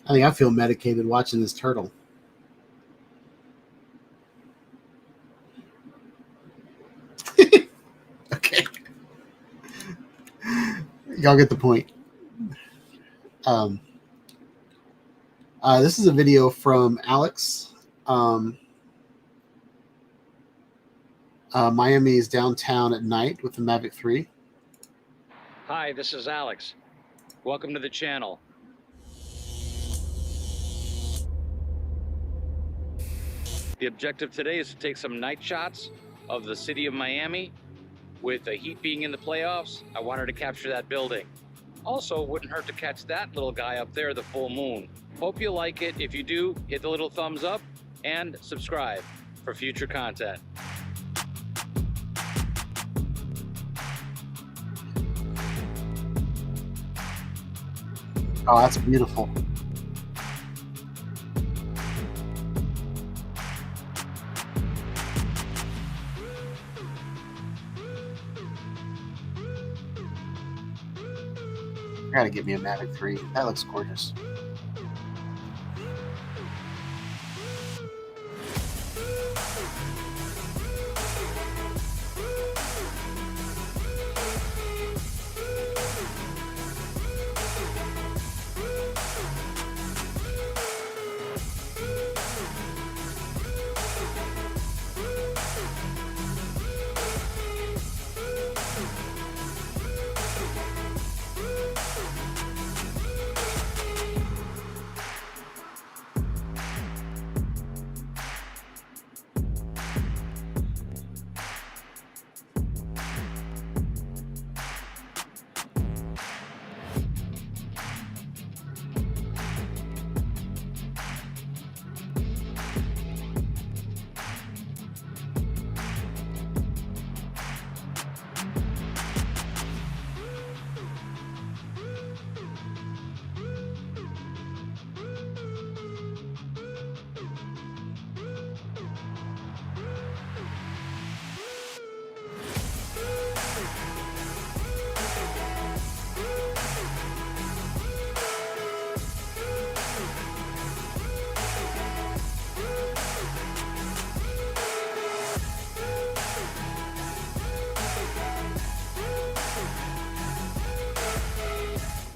I think I feel medicated watching this turtle. Okay. Y'all get the point. This is a video from Alex. Miami is downtown at night with the Mavic 3. Hi, this is Alex. Welcome to the channel. The objective today is to take some night shots of the city of Miami. With the Heat being in the playoffs, I wanted to capture that building. Also, wouldn't hurt to catch that little guy up there, the full moon. Hope you like it. If you do, hit the little thumbs up and subscribe for future content. Oh, that's beautiful. I gotta get me a Mavic 3. That looks gorgeous.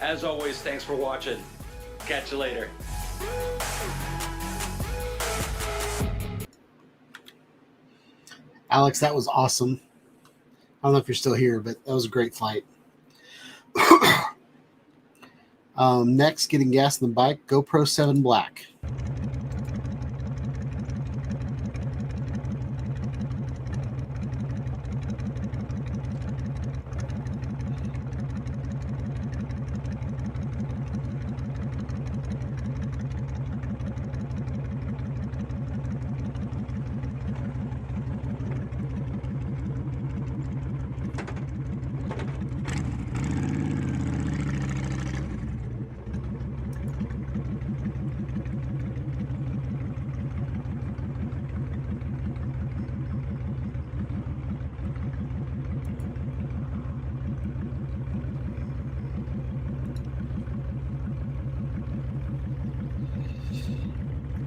As always, thanks for watching. Catch you later. Alex, that was awesome. I don't know if you're still here, but that was a great flight. Next, getting gas in the bike, GoPro 7 Black.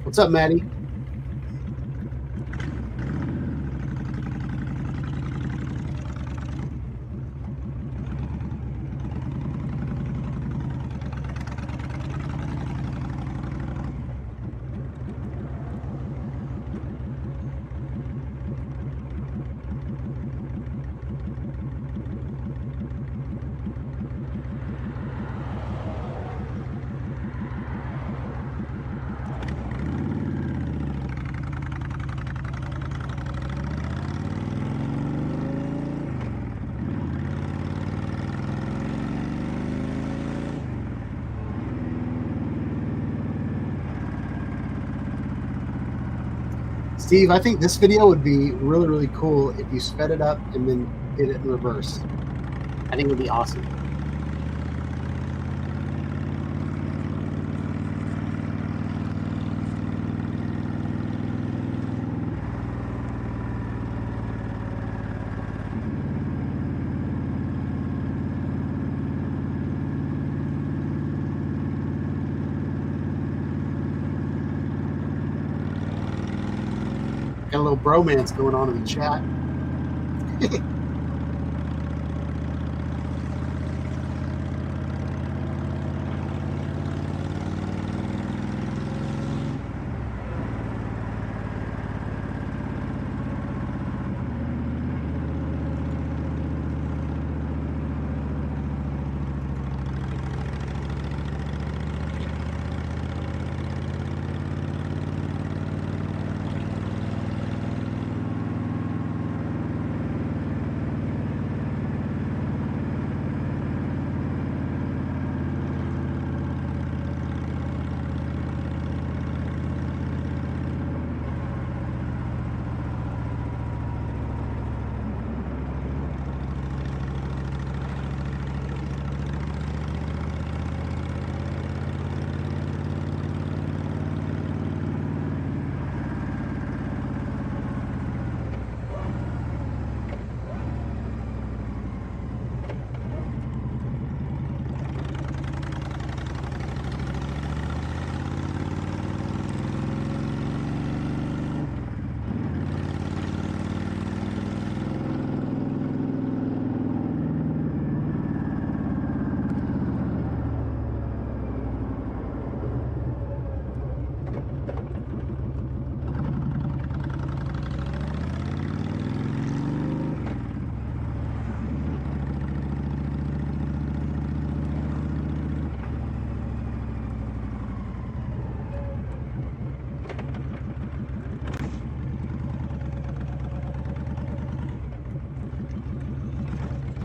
What's up, Maddie? Steve, I think this video would be really, really cool if you sped it up and then did it in reverse. I think it would be awesome. Got a little bromance going on in the chat.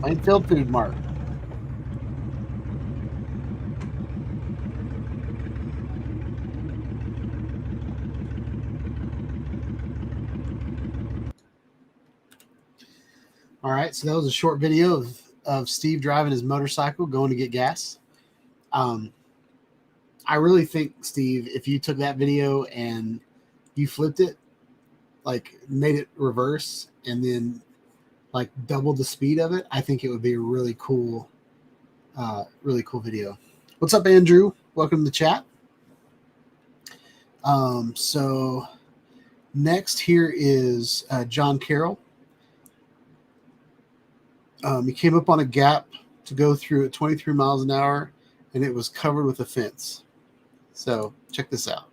Plainfield Food Mart. All right, so that was a short video of Steve driving his motorcycle going to get gas. I really think, Steve, if you took that video and you flipped it, like made it reverse and then like doubled the speed of it, I think it would be a really cool video. What's up, Andrew? Welcome to the chat. So next here is John Carroll. He came up on a gap to go through at 23 miles an hour and it was covered with a fence. So check this out.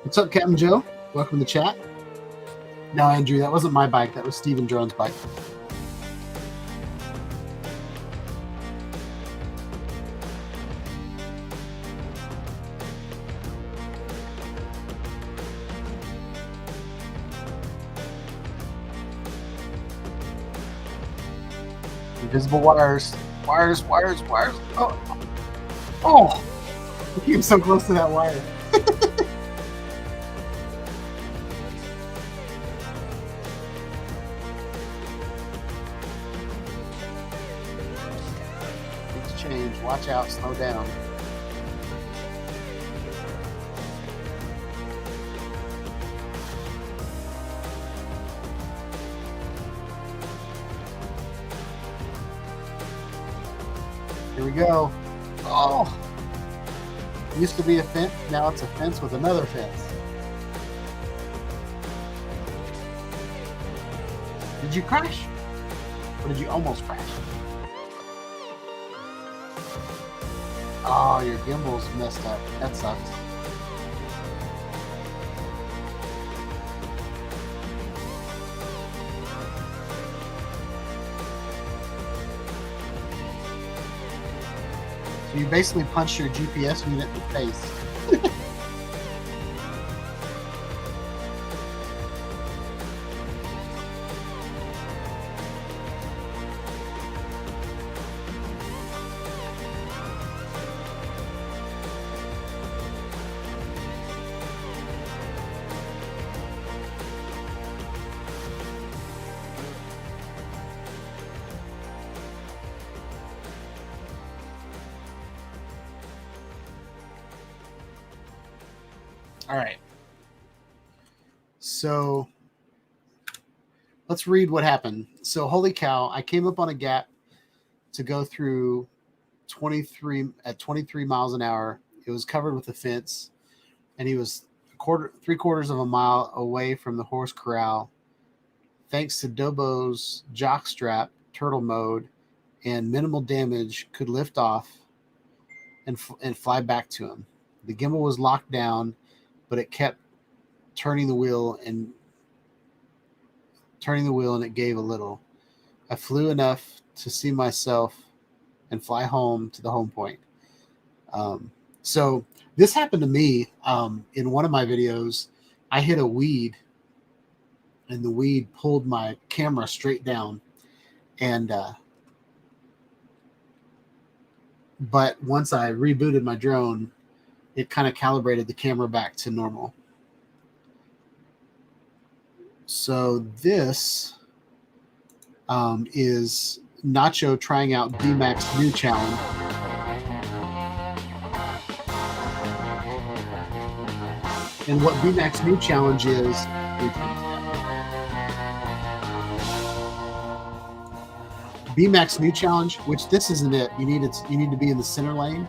What's up, Captain Joe? Welcome to the chat. No, Andrew, that wasn't my bike. That was Steven Drone's bike. Invisible wires. Wires. Oh! I came so close to that wire. Change. Watch out. Slow down. Here we go. Oh! Used to be a fence. Now it's a fence with another fence. Did you crash? Or did you almost crash? Oh, your gimbal's messed up. That sucks. So you basically punched your GPS unit in the face. All right. So let's read what happened. So holy cow, I came up on a gap to go through 23 miles an hour. It was covered with a fence, and he was 3/4 of a mile away from the horse corral. Thanks to Dobo's jockstrap, turtle mode, and minimal damage, could lift off and fly back to him. The gimbal was locked down, but it kept turning the wheel and it gave a little. I flew enough to see myself and fly home to the home point. So this happened to me in one of my videos. I hit a weed, and the weed pulled my camera straight down. And but once I rebooted my drone, it kind of calibrated the camera back to normal. So this is Nacho trying out BMAX new challenge. And what BMAX new challenge is BMAX new challenge, which this isn't it. You need to be in the center lane.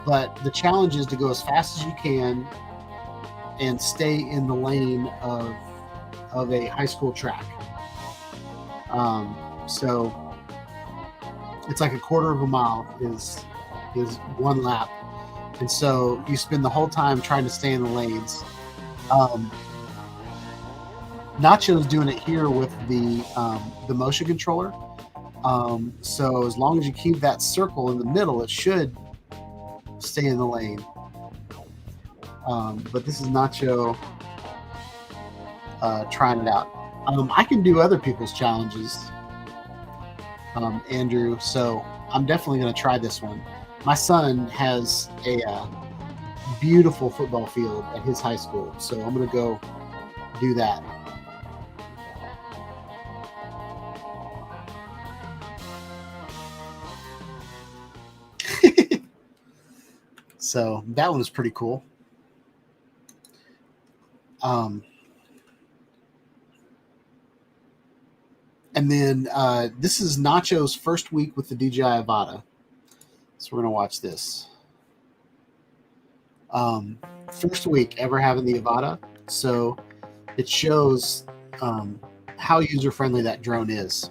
But the challenge is to go as fast as you can and stay in the lane of a high school track. So it's like 1/4 of a mile is one lap, and so you spend the whole time trying to stay in the lanes. Nacho's doing it here with the motion controller. So as long as you keep that circle in the middle, it should stay in the lane. But this is Nacho trying it out. I can do other people's challenges, Andrew, so I'm definitely going to try this one. My son has a beautiful football field at his high school, so I'm going to go do that. So that one was pretty cool. And then this is Nacho's first week with the DJI Avata. So we're going to watch this. First week ever having the Avata, so it shows how user-friendly that drone is.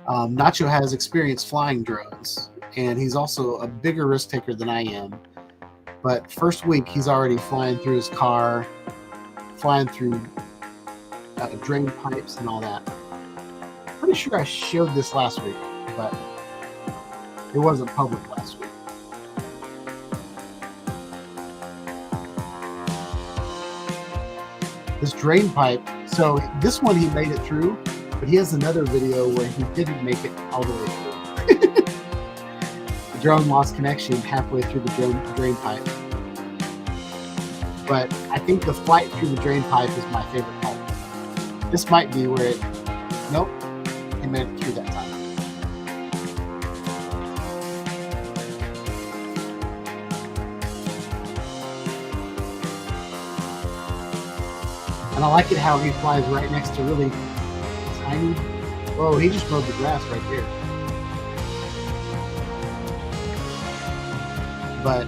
Nacho has experience flying drones, and he's also a bigger risk taker than I am. But first week, he's already flying through his car, flying through drain pipes and all that. Pretty sure I showed this last week, but it wasn't public last week. This drain pipe, so this one he made it through, but he has another video where he didn't make it all the way through. The drone lost connection halfway through the drain pipe. But I think the flight through the drain pipe is my favorite part. This might be where it, nope, he made it through that time. And I like it how he flies right next to really tiny. Whoa, he just mowed the grass right there. But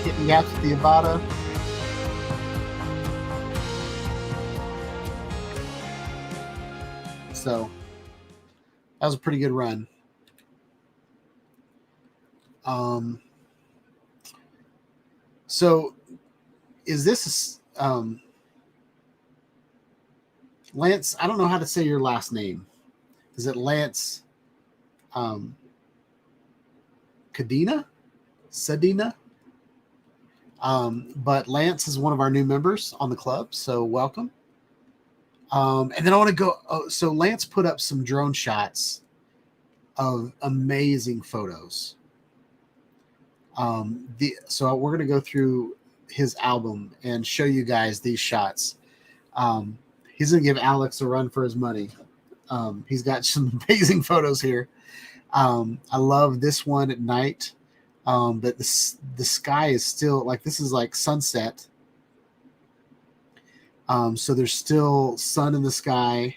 getting gaps with the Avata. So that was a pretty good run. So is this Lance? I don't know how to say your last name. Is it Lance Cadena? Sedina? But Lance is one of our new members on the club, so welcome. And then I want to go. Oh, so Lance put up some drone shots of amazing photos. So we're going to go through his album and show you guys these shots. He's going to give Alex a run for his money. He's got some amazing photos here. I love this one at night. But the sky is still like, this is like sunset. So there's still sun in the sky.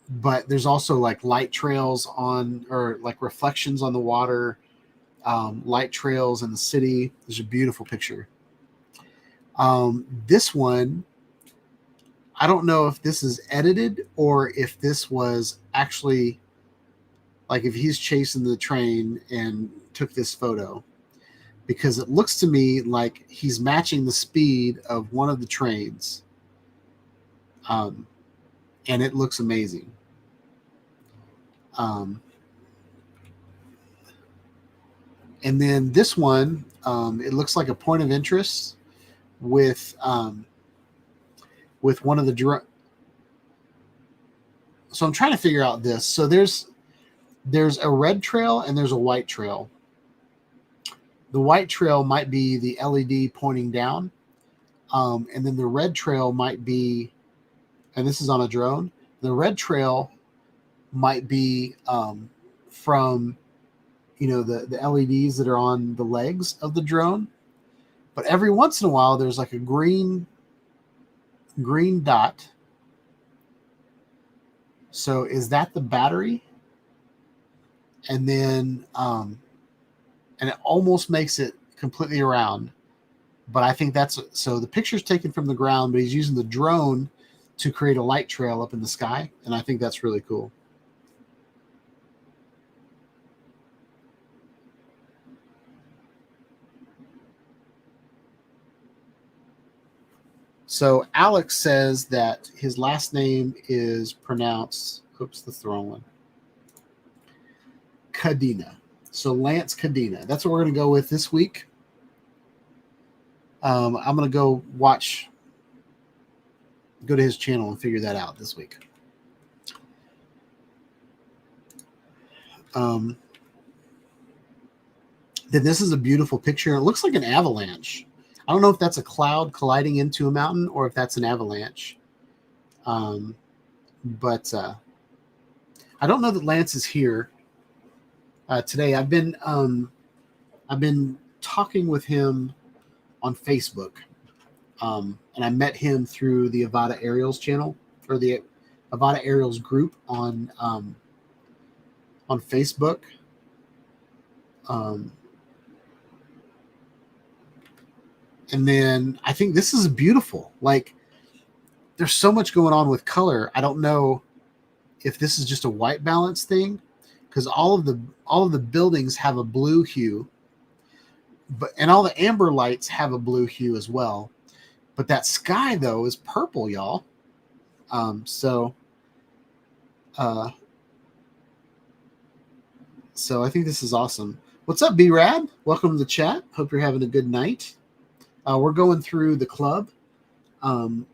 But there's also like light trails on, or like reflections on the water, light trails in the city. There's a beautiful picture. This one, I don't know if this is edited or if this was actually like if he's chasing the train and took this photo, because it looks to me like he's matching the speed of one of the trains. And it looks amazing. And then this one, it looks like a point of interest with one of the so I'm trying to figure out this. So there's a red trail and there's a white trail. The white trail might be the LED pointing down. And then the red trail might be, and this is on a drone, the red trail might be from, the LEDs that are on the legs of the drone. But every once in a while, there's like a green dot. So is that the battery? And then, and it almost makes it completely around. But I think so the picture's taken from the ground, but he's using the drone to create a light trail up in the sky. And I think that's really cool. So Alex says that his last name is pronounced, oops, that's the wrong one, Cadena. So Lance Cadena. That's what we're going to go with this week. I'm going to go to his channel and figure that out this week. Then this is a beautiful picture. It looks like an avalanche. I don't know if that's a cloud colliding into a mountain or if that's an avalanche. But I don't know that Lance is here today. I've been talking with him on Facebook, and I met him through the Avata Aerials channel, or the Avata Aerials group on Facebook. And then I think this is beautiful. Like, there's so much going on with color. I don't know if this is just a white balance thing, because all of the buildings have a blue hue, and all the amber lights have a blue hue as well. But that sky though is purple, y'all. So I think this is awesome. What's up, B-Rad? Welcome to the chat. Hope you're having a good night. We're going through the club and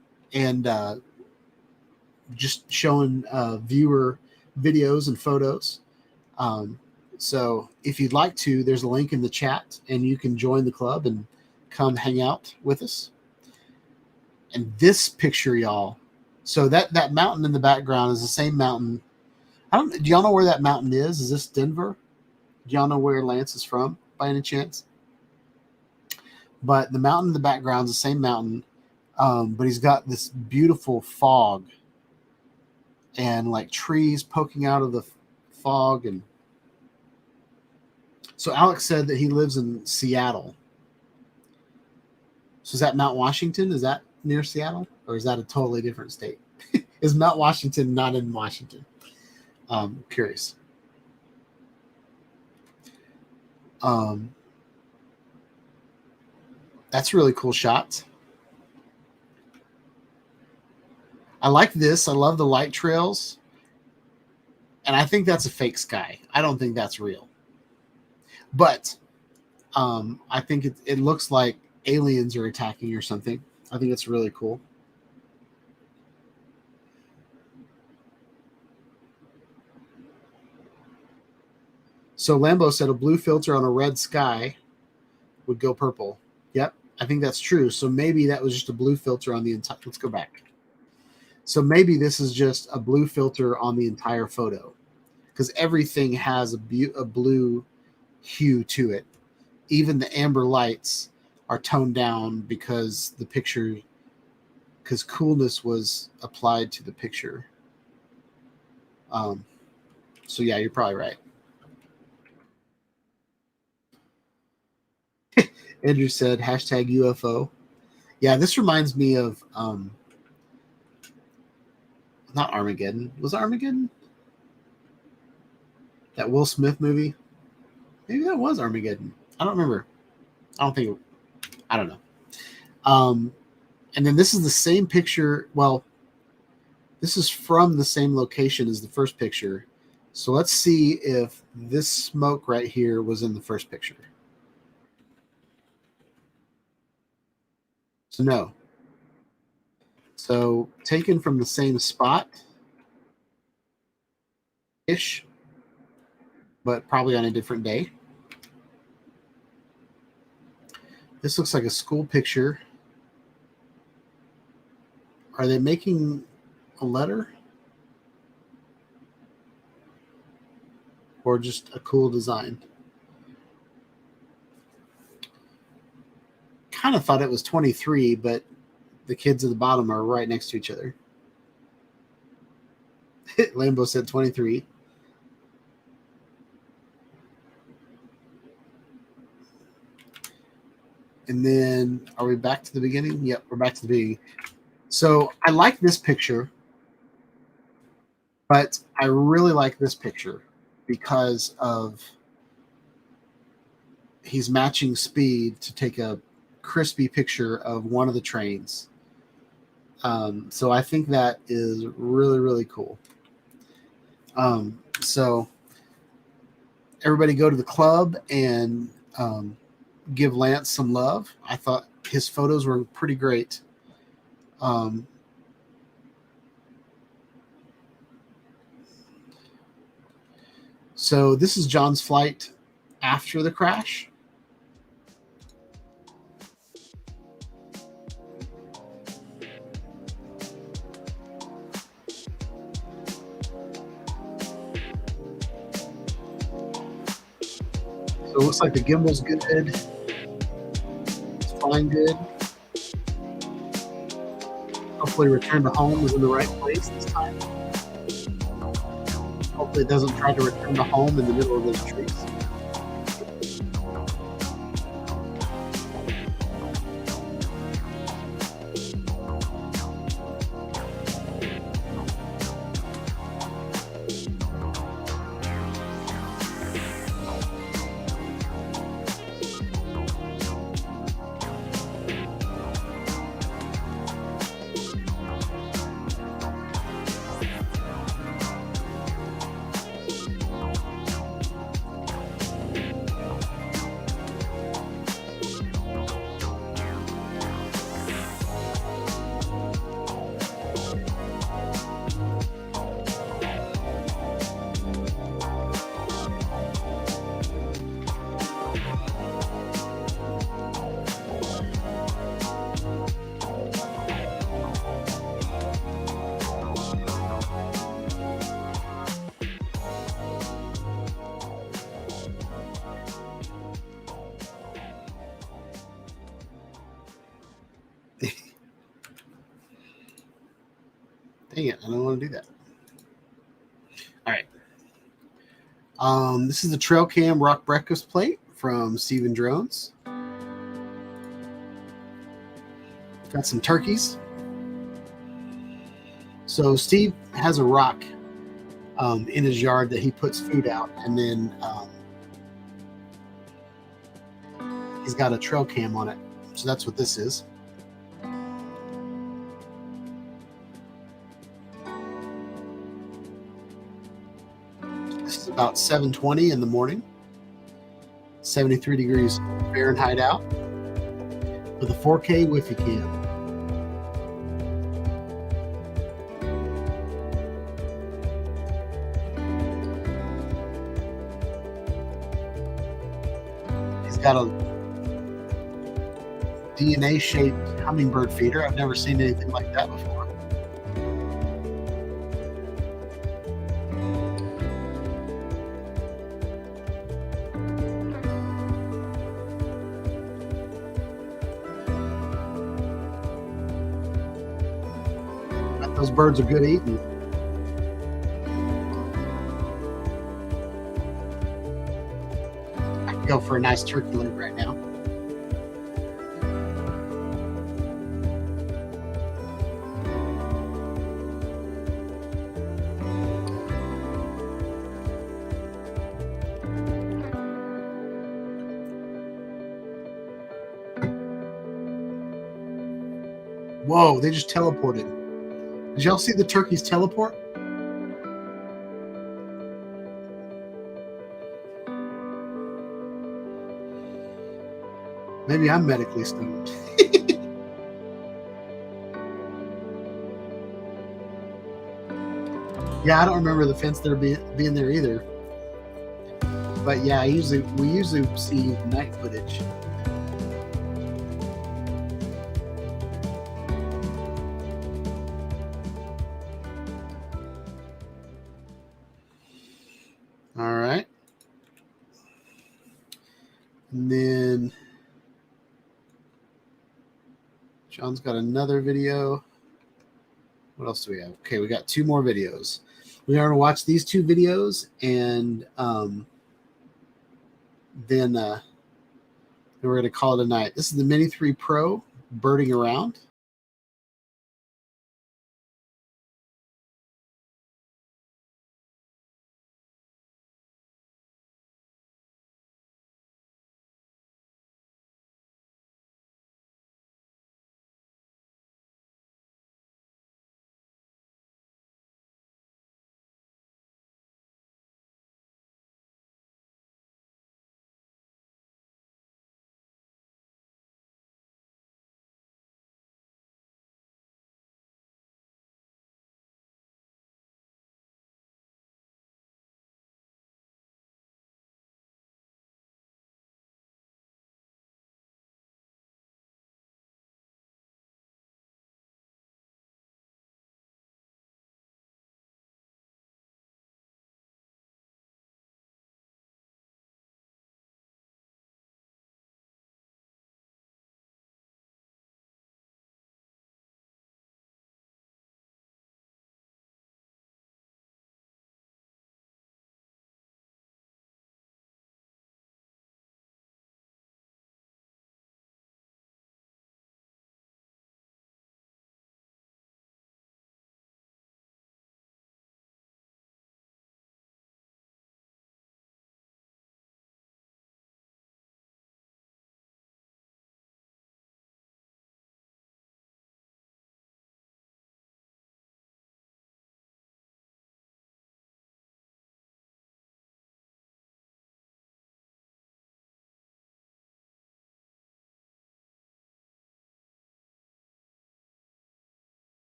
just showing viewer videos and photos. So if you'd like to, there's a link in the chat and you can join the club and come hang out with us. And this picture, y'all. So that mountain in the background is the same mountain. Do y'all know where that mountain is? Is this Denver? Do y'all know where Lance is from by any chance? But the mountain in the background is the same mountain, but he's got this beautiful fog and like trees poking out of the fog. And so Alex said that he lives in Seattle. So is that Mount Washington? Is that near Seattle, or is that a totally different state? Is Mount Washington not in Washington? Curious. That's really cool shot. I like this. I love the light trails. And I think that's a fake sky. I don't think that's real. But I think it looks like aliens are attacking or something. I think it's really cool. So Lambo said a blue filter on a red sky would go purple. Yep, I think that's true. So maybe that was just a blue filter on the entire. Let's go back. So maybe this is just a blue filter on the entire photo, because everything has a blue hue to it. Even the amber lights are toned down because coolness was applied to the picture. So yeah, you're probably right. Andrew said hashtag UFO. Yeah, this reminds me of not Armageddon. Was it Armageddon? That Will Smith movie? Maybe that was Armageddon. I don't remember. I don't know. And then this is the same picture. Well, this is from the same location as the first picture. So let's see if this smoke right here was in the first picture. So no. So taken from the same spot ish, but probably on a different day. This looks like a school picture. Are they making a letter? Or just a cool design? Kind of thought it was 23, but the kids at the bottom are right next to each other. Lambo said 23. And then are we back to the beginning? Yep, we're back to the beginning. So I like this picture, but I really like this picture because of he's matching speed to take a crispy picture of one of the trains. So I think that is really, really cool. So everybody go to the club and give Lance some love. I thought his photos were pretty great. So this is John's flight after the crash. So it looks like the gimbal's good. It's flying good. Hopefully return to home is in the right place this time. Hopefully it doesn't try to return to home in the middle of those trees. Dang it, I don't want to do that. All right. This is the Trail Cam Rock Breakfast Plate from Steven Drones. Got some turkeys. So Steve has a rock in his yard that he puts food out, and then he's got a trail cam on it. So that's what this is. This is about 7:20 in the morning, 73 degrees Fahrenheit out, with a 4K Wi-Fi cam. He's got a DNA-shaped hummingbird feeder. I've never seen anything like that before. Those birds are good eating. I can go for a nice turkey leg right now. Whoa, they just teleported. Did y'all see the turkeys teleport? Maybe I'm medically stoned. Yeah, I don't remember the fence there being there either. But yeah, we usually see night footage. All right. And then John's got another video. What else do we have? Okay, we got 2 more videos. We are going to watch these 2 videos, and then we're going to call it a night. This is the Mini 3 Pro birding around.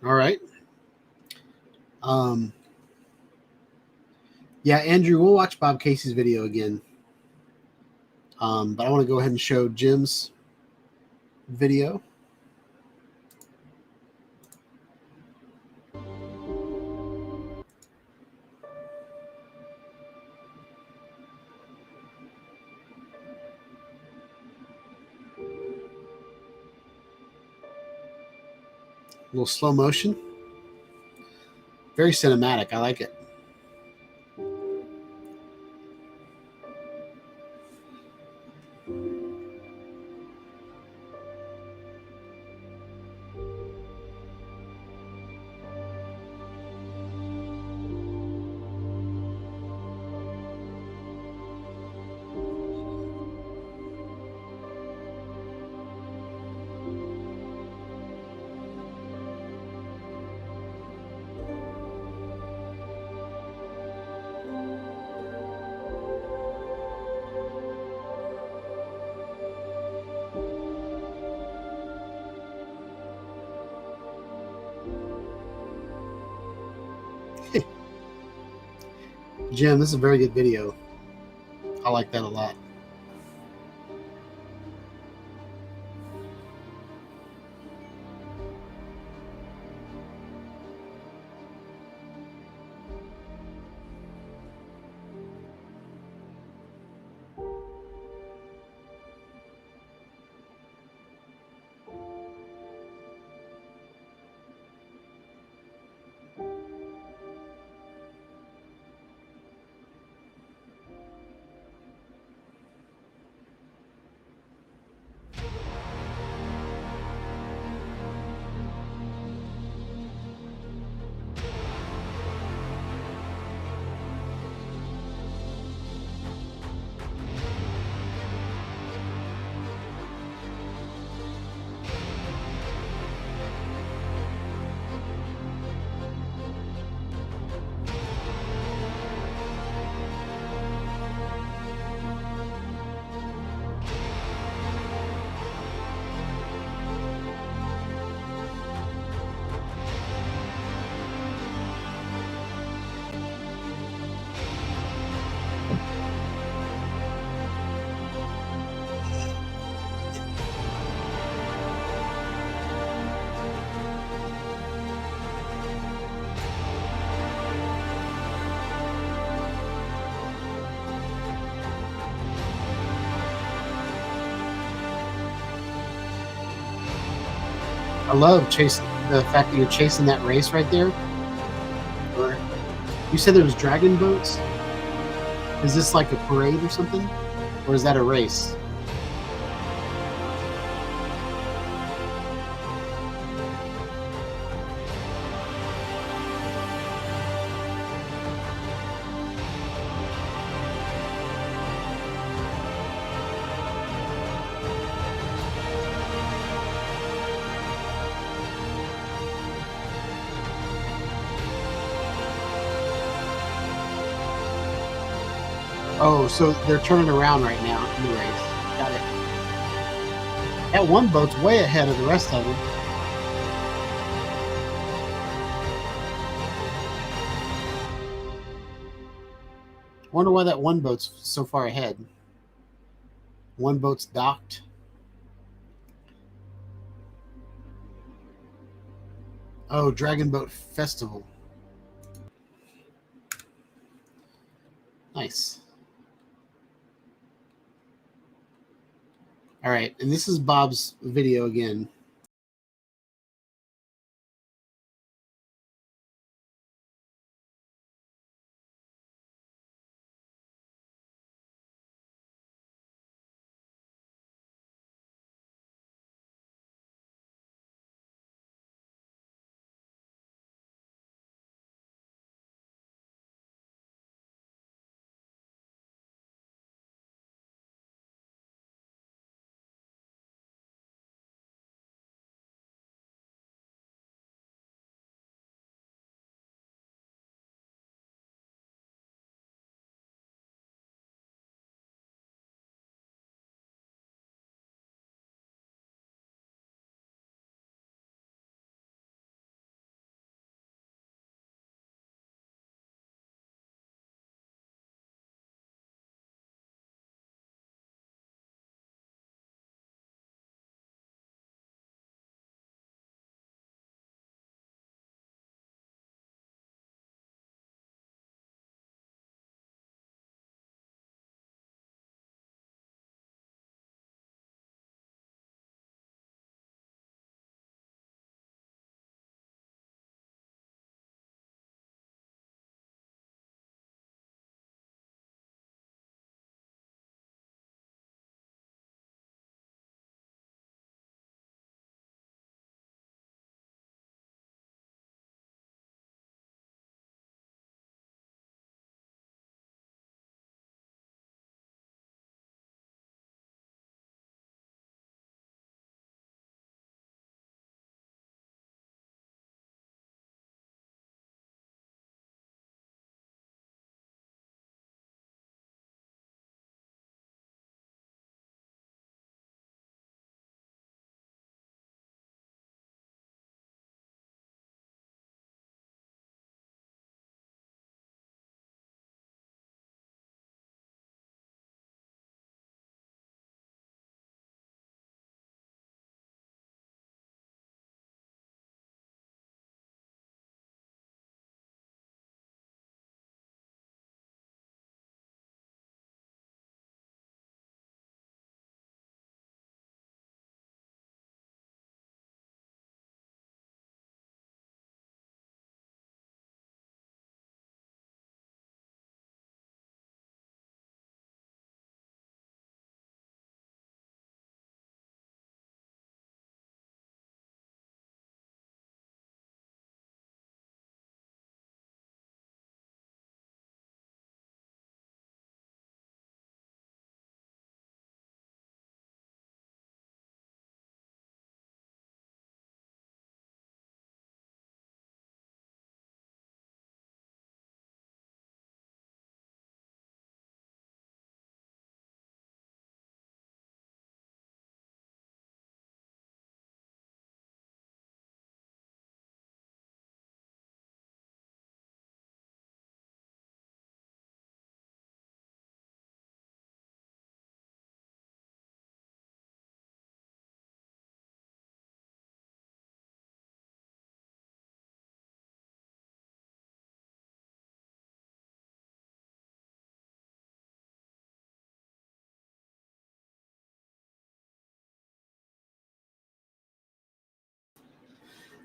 All right. Yeah, Andrew, we'll watch Bob Casey's video again. But I want to go ahead and show Jim's video. A little slow motion. Very cinematic. I like it. Jim, this is a very good video. I like that a lot. I love chasing the fact that you're chasing that race right there. Or you said there was dragon boats. Is this like a parade or something, or is that a race? Oh, so they're turning around right now in the race. Got it. That one boat's way ahead of the rest of them. Wonder why that one boat's so far ahead. One boat's docked. Oh, Dragon Boat Festival. Nice. All right, and this is Bob's video again.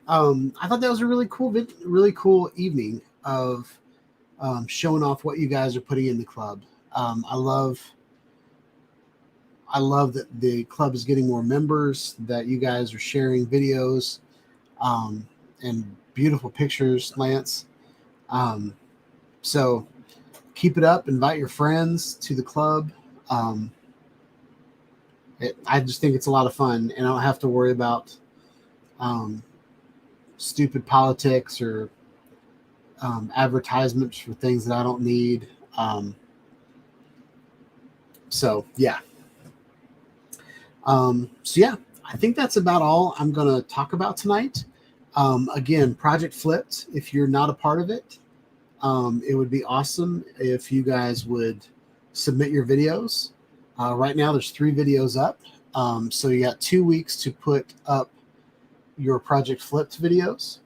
I thought that was a really cool evening of showing off what you guys are putting in the club. I love that the club is getting more members, that you guys are sharing videos and beautiful pictures, Lance. So keep it up. Invite your friends to the club. I just think it's a lot of fun, and I don't have to worry about stupid politics or advertisements for things that I don't need. So yeah. I think that's about all I'm going to talk about tonight. Again, Project Flipped, if you're not a part of it, it would be awesome if you guys would submit your videos. Right now, there's 3 videos up. So you got 2 weeks to put up your Project Flipped videos.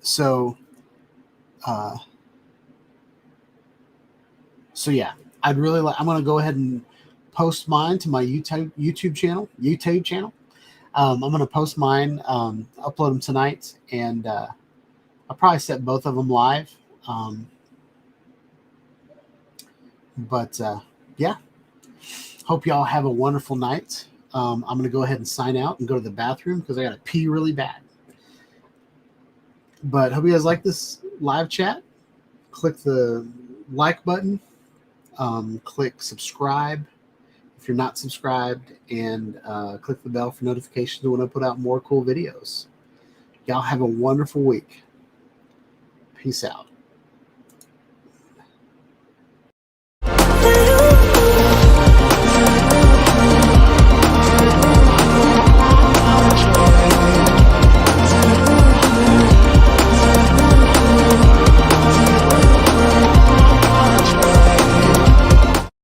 So yeah, I'm going to go ahead and post mine to my YouTube channel. I'm going to post mine, upload them tonight, and I'll probably set both of them live. Yeah, hope y'all have a wonderful night. I'm going to go ahead and sign out and go to the bathroom because I got to pee really bad. But hope you guys like this live chat. Click the like button. Click subscribe if you're not subscribed, and click the bell for notifications when I put out more cool videos. Y'all have a wonderful week. Peace out.